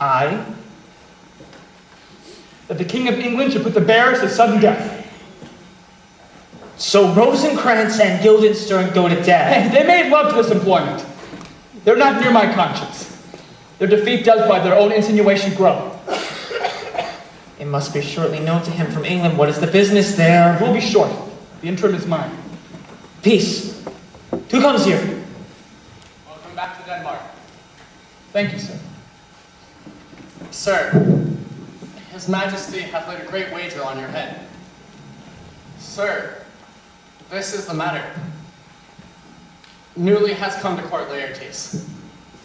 I? That the King of England should put the bearers to sudden death. So Rosencrantz and Guildenstern go to death. Hey, they made love to this employment. They're not near my conscience. Their defeat does by their own insinuation grow. It must be shortly known to him from England what is the business there. It will be short. The interim is mine. Peace. Who comes here? Welcome back to Denmark. Thank you, sir. Sir, His Majesty hath laid a great wager on your head. Sir, this is the matter. Newly has come to court Laertes.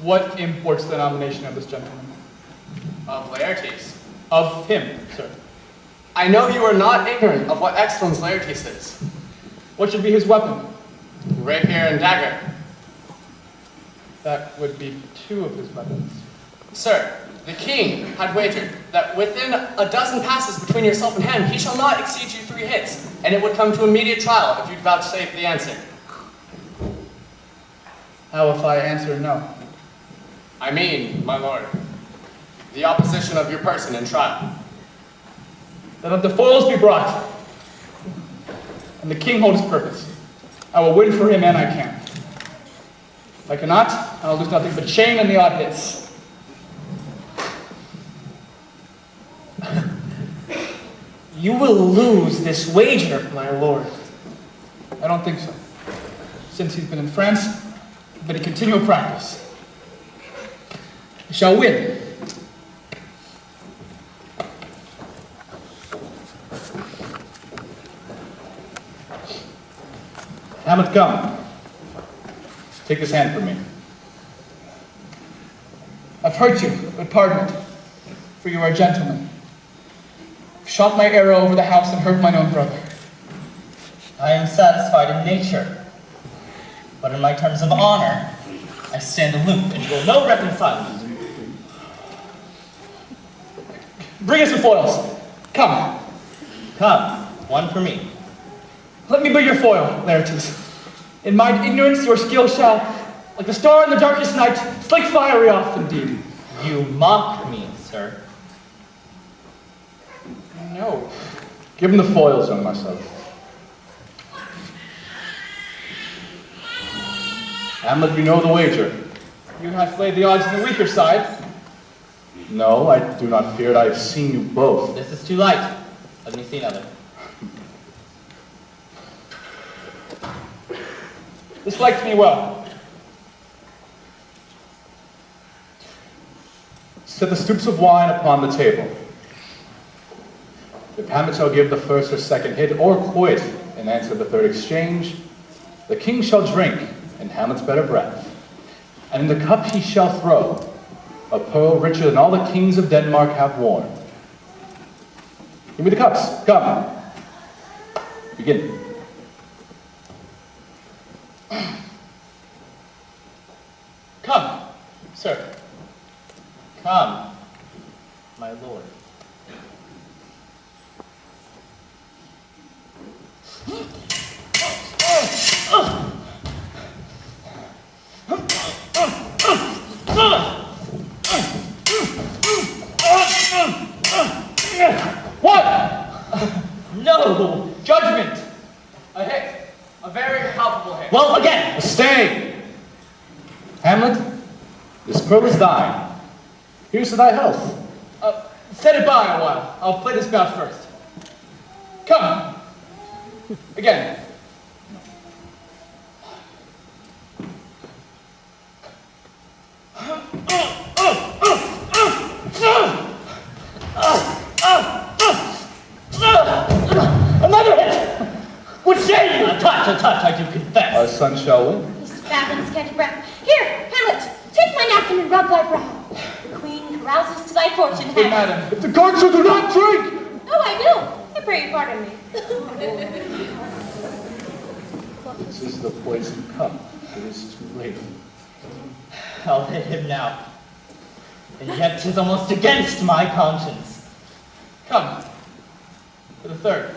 What imports the nomination of this gentleman? Of Laertes. Of him, sir. I know you are not ignorant of what excellence Laertes is. What should be his weapon? Rapier and dagger. That would be two of his weapons. Sir, the king had wagered that within a dozen passes between yourself and him, he shall not exceed you 3 hits, and it would come to immediate trial if you'd vouchsafe the answer. How if I answer no? I mean, my lord, the opposition of your person in trial. Then let the foils be brought, and the king hold his purpose. I will win for him, and I can. If I cannot, I'll lose nothing but shame and the odd hits. You will lose this wager, my lord. I don't think so. Since he's been in France, it's been a continual practice. I shall win. Hamlet, come. Take this hand from me. I've hurt you, but pardon it, for you are a gentleman. I've shot my arrow over the house and hurt mine own brother. I am satisfied in nature, but in my terms of honor, I stand aloof and will no reconciling. Bring us the foils. Come. Come, one for me. Let me be your foil, Laertes. In my ignorance, your skill shall, like the star in the darkest night, slick fiery off indeed. You mock me, sir. No. Give him the foils, young Marcel. Hamlet, you know the wager. You have played the odds on the weaker side. No, I do not fear it. I have seen you both. This is too light. Let me see another. This likes me well. Set the stoops of wine upon the table. If Hamlet shall give the first or second hit, or quit and answer the third exchange, the king shall drink in Hamlet's better breath, and in the cup he shall throw a pearl richer than all the kings of Denmark have worn. Give me the cups. Come. Begin. Come, sir. Come, my lord. What? No! Judgment! A hit. A very palpable hit. Well, again! Stay! Hamlet, this pearl is thine. Here's to thy health. Set it by a while. I'll play this bout first. Come. Again. Another hit! What say you? A touch, I do confess. Our son shall win. He spat in scanty breath. Here, Hamlet, take my napkin and rub thy brow. The queen carouses to thy fortune, Hey, Hamlet. madam. If the guards do not drink! Oh, I do. I pray you pardon me. This is the poisoned cup. It is too late. I'll hit him now. And yet 'tis almost against my conscience. Come. For the third.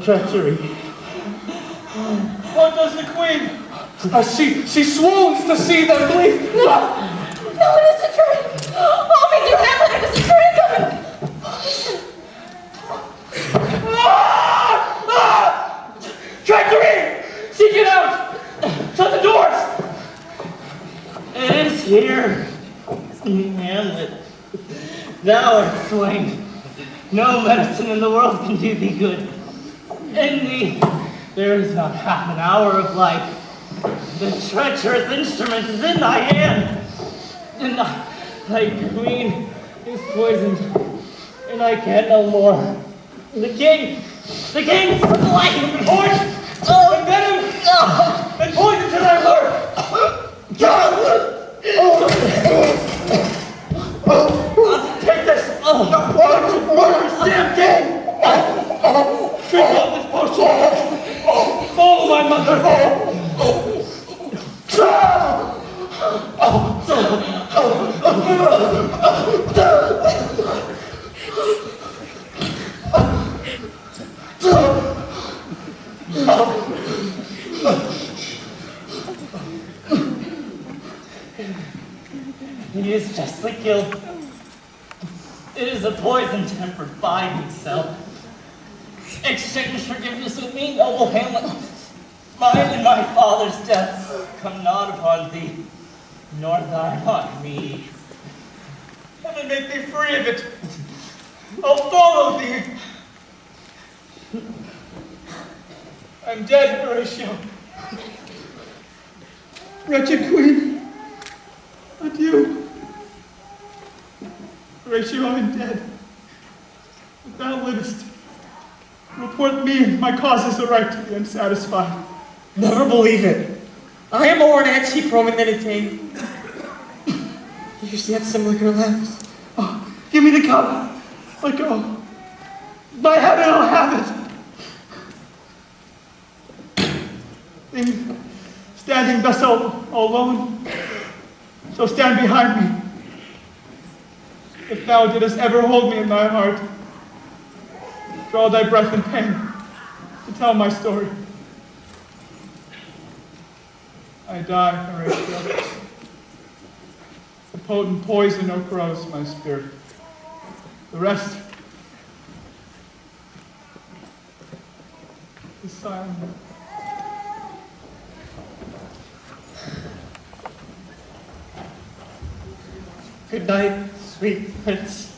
Treachery. What does the queen? She swoons to see them bleed. No, it isn't true. Oh, me dear Hamlet, it isn't true. Treachery! Seek it out! Shut the doors! It is here. Hamlet, thou art slain. No medicine in the world can do thee good. In thee, there is not half an hour of life. The treacherous instrument is in thy hand, and thy queen is poisoned, and I can no more. The king for the life of the horse, and venom, and poison to thy heart. Take this, damn king! Drink all this potion. Follow my mother. He is justly killed. It is a poison tempered by himself. Exchange forgiveness with me, noble Hamlet. Mine and my father's deaths come not upon thee, nor thine on me. Heaven make thee free of it. I'll follow thee. I'm dead, Horatio. Wretched queen, adieu. Horatio, I am dead. If thou livest, report me, my cause is the right to be unsatisfied. Never believe it. I am more an anti-prominenity. There's yet some liquor left. Oh, give me the cup. Let go. By heaven, I'll have it. Thing standing thus alone, so stand behind me. If thou didst ever hold me in thy heart, draw thy breath in pain to tell my story. I die, Horatio. The potent poison outgrows my spirit. The rest is silent. Good night, sweet prince.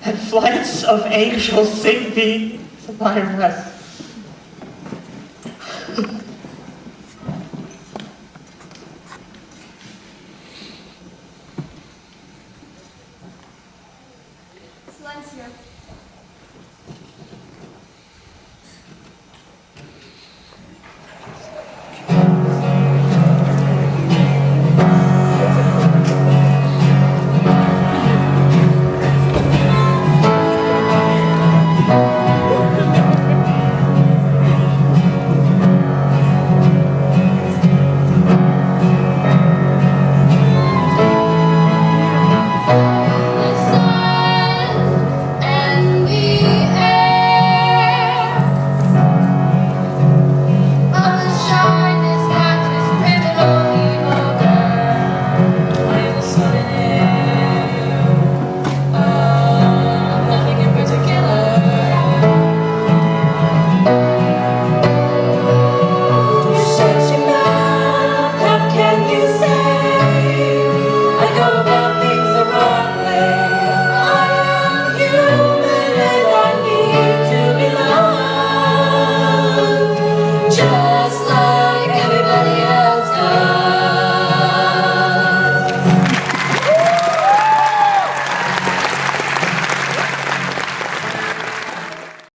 And flights of angels sing thee to my rest.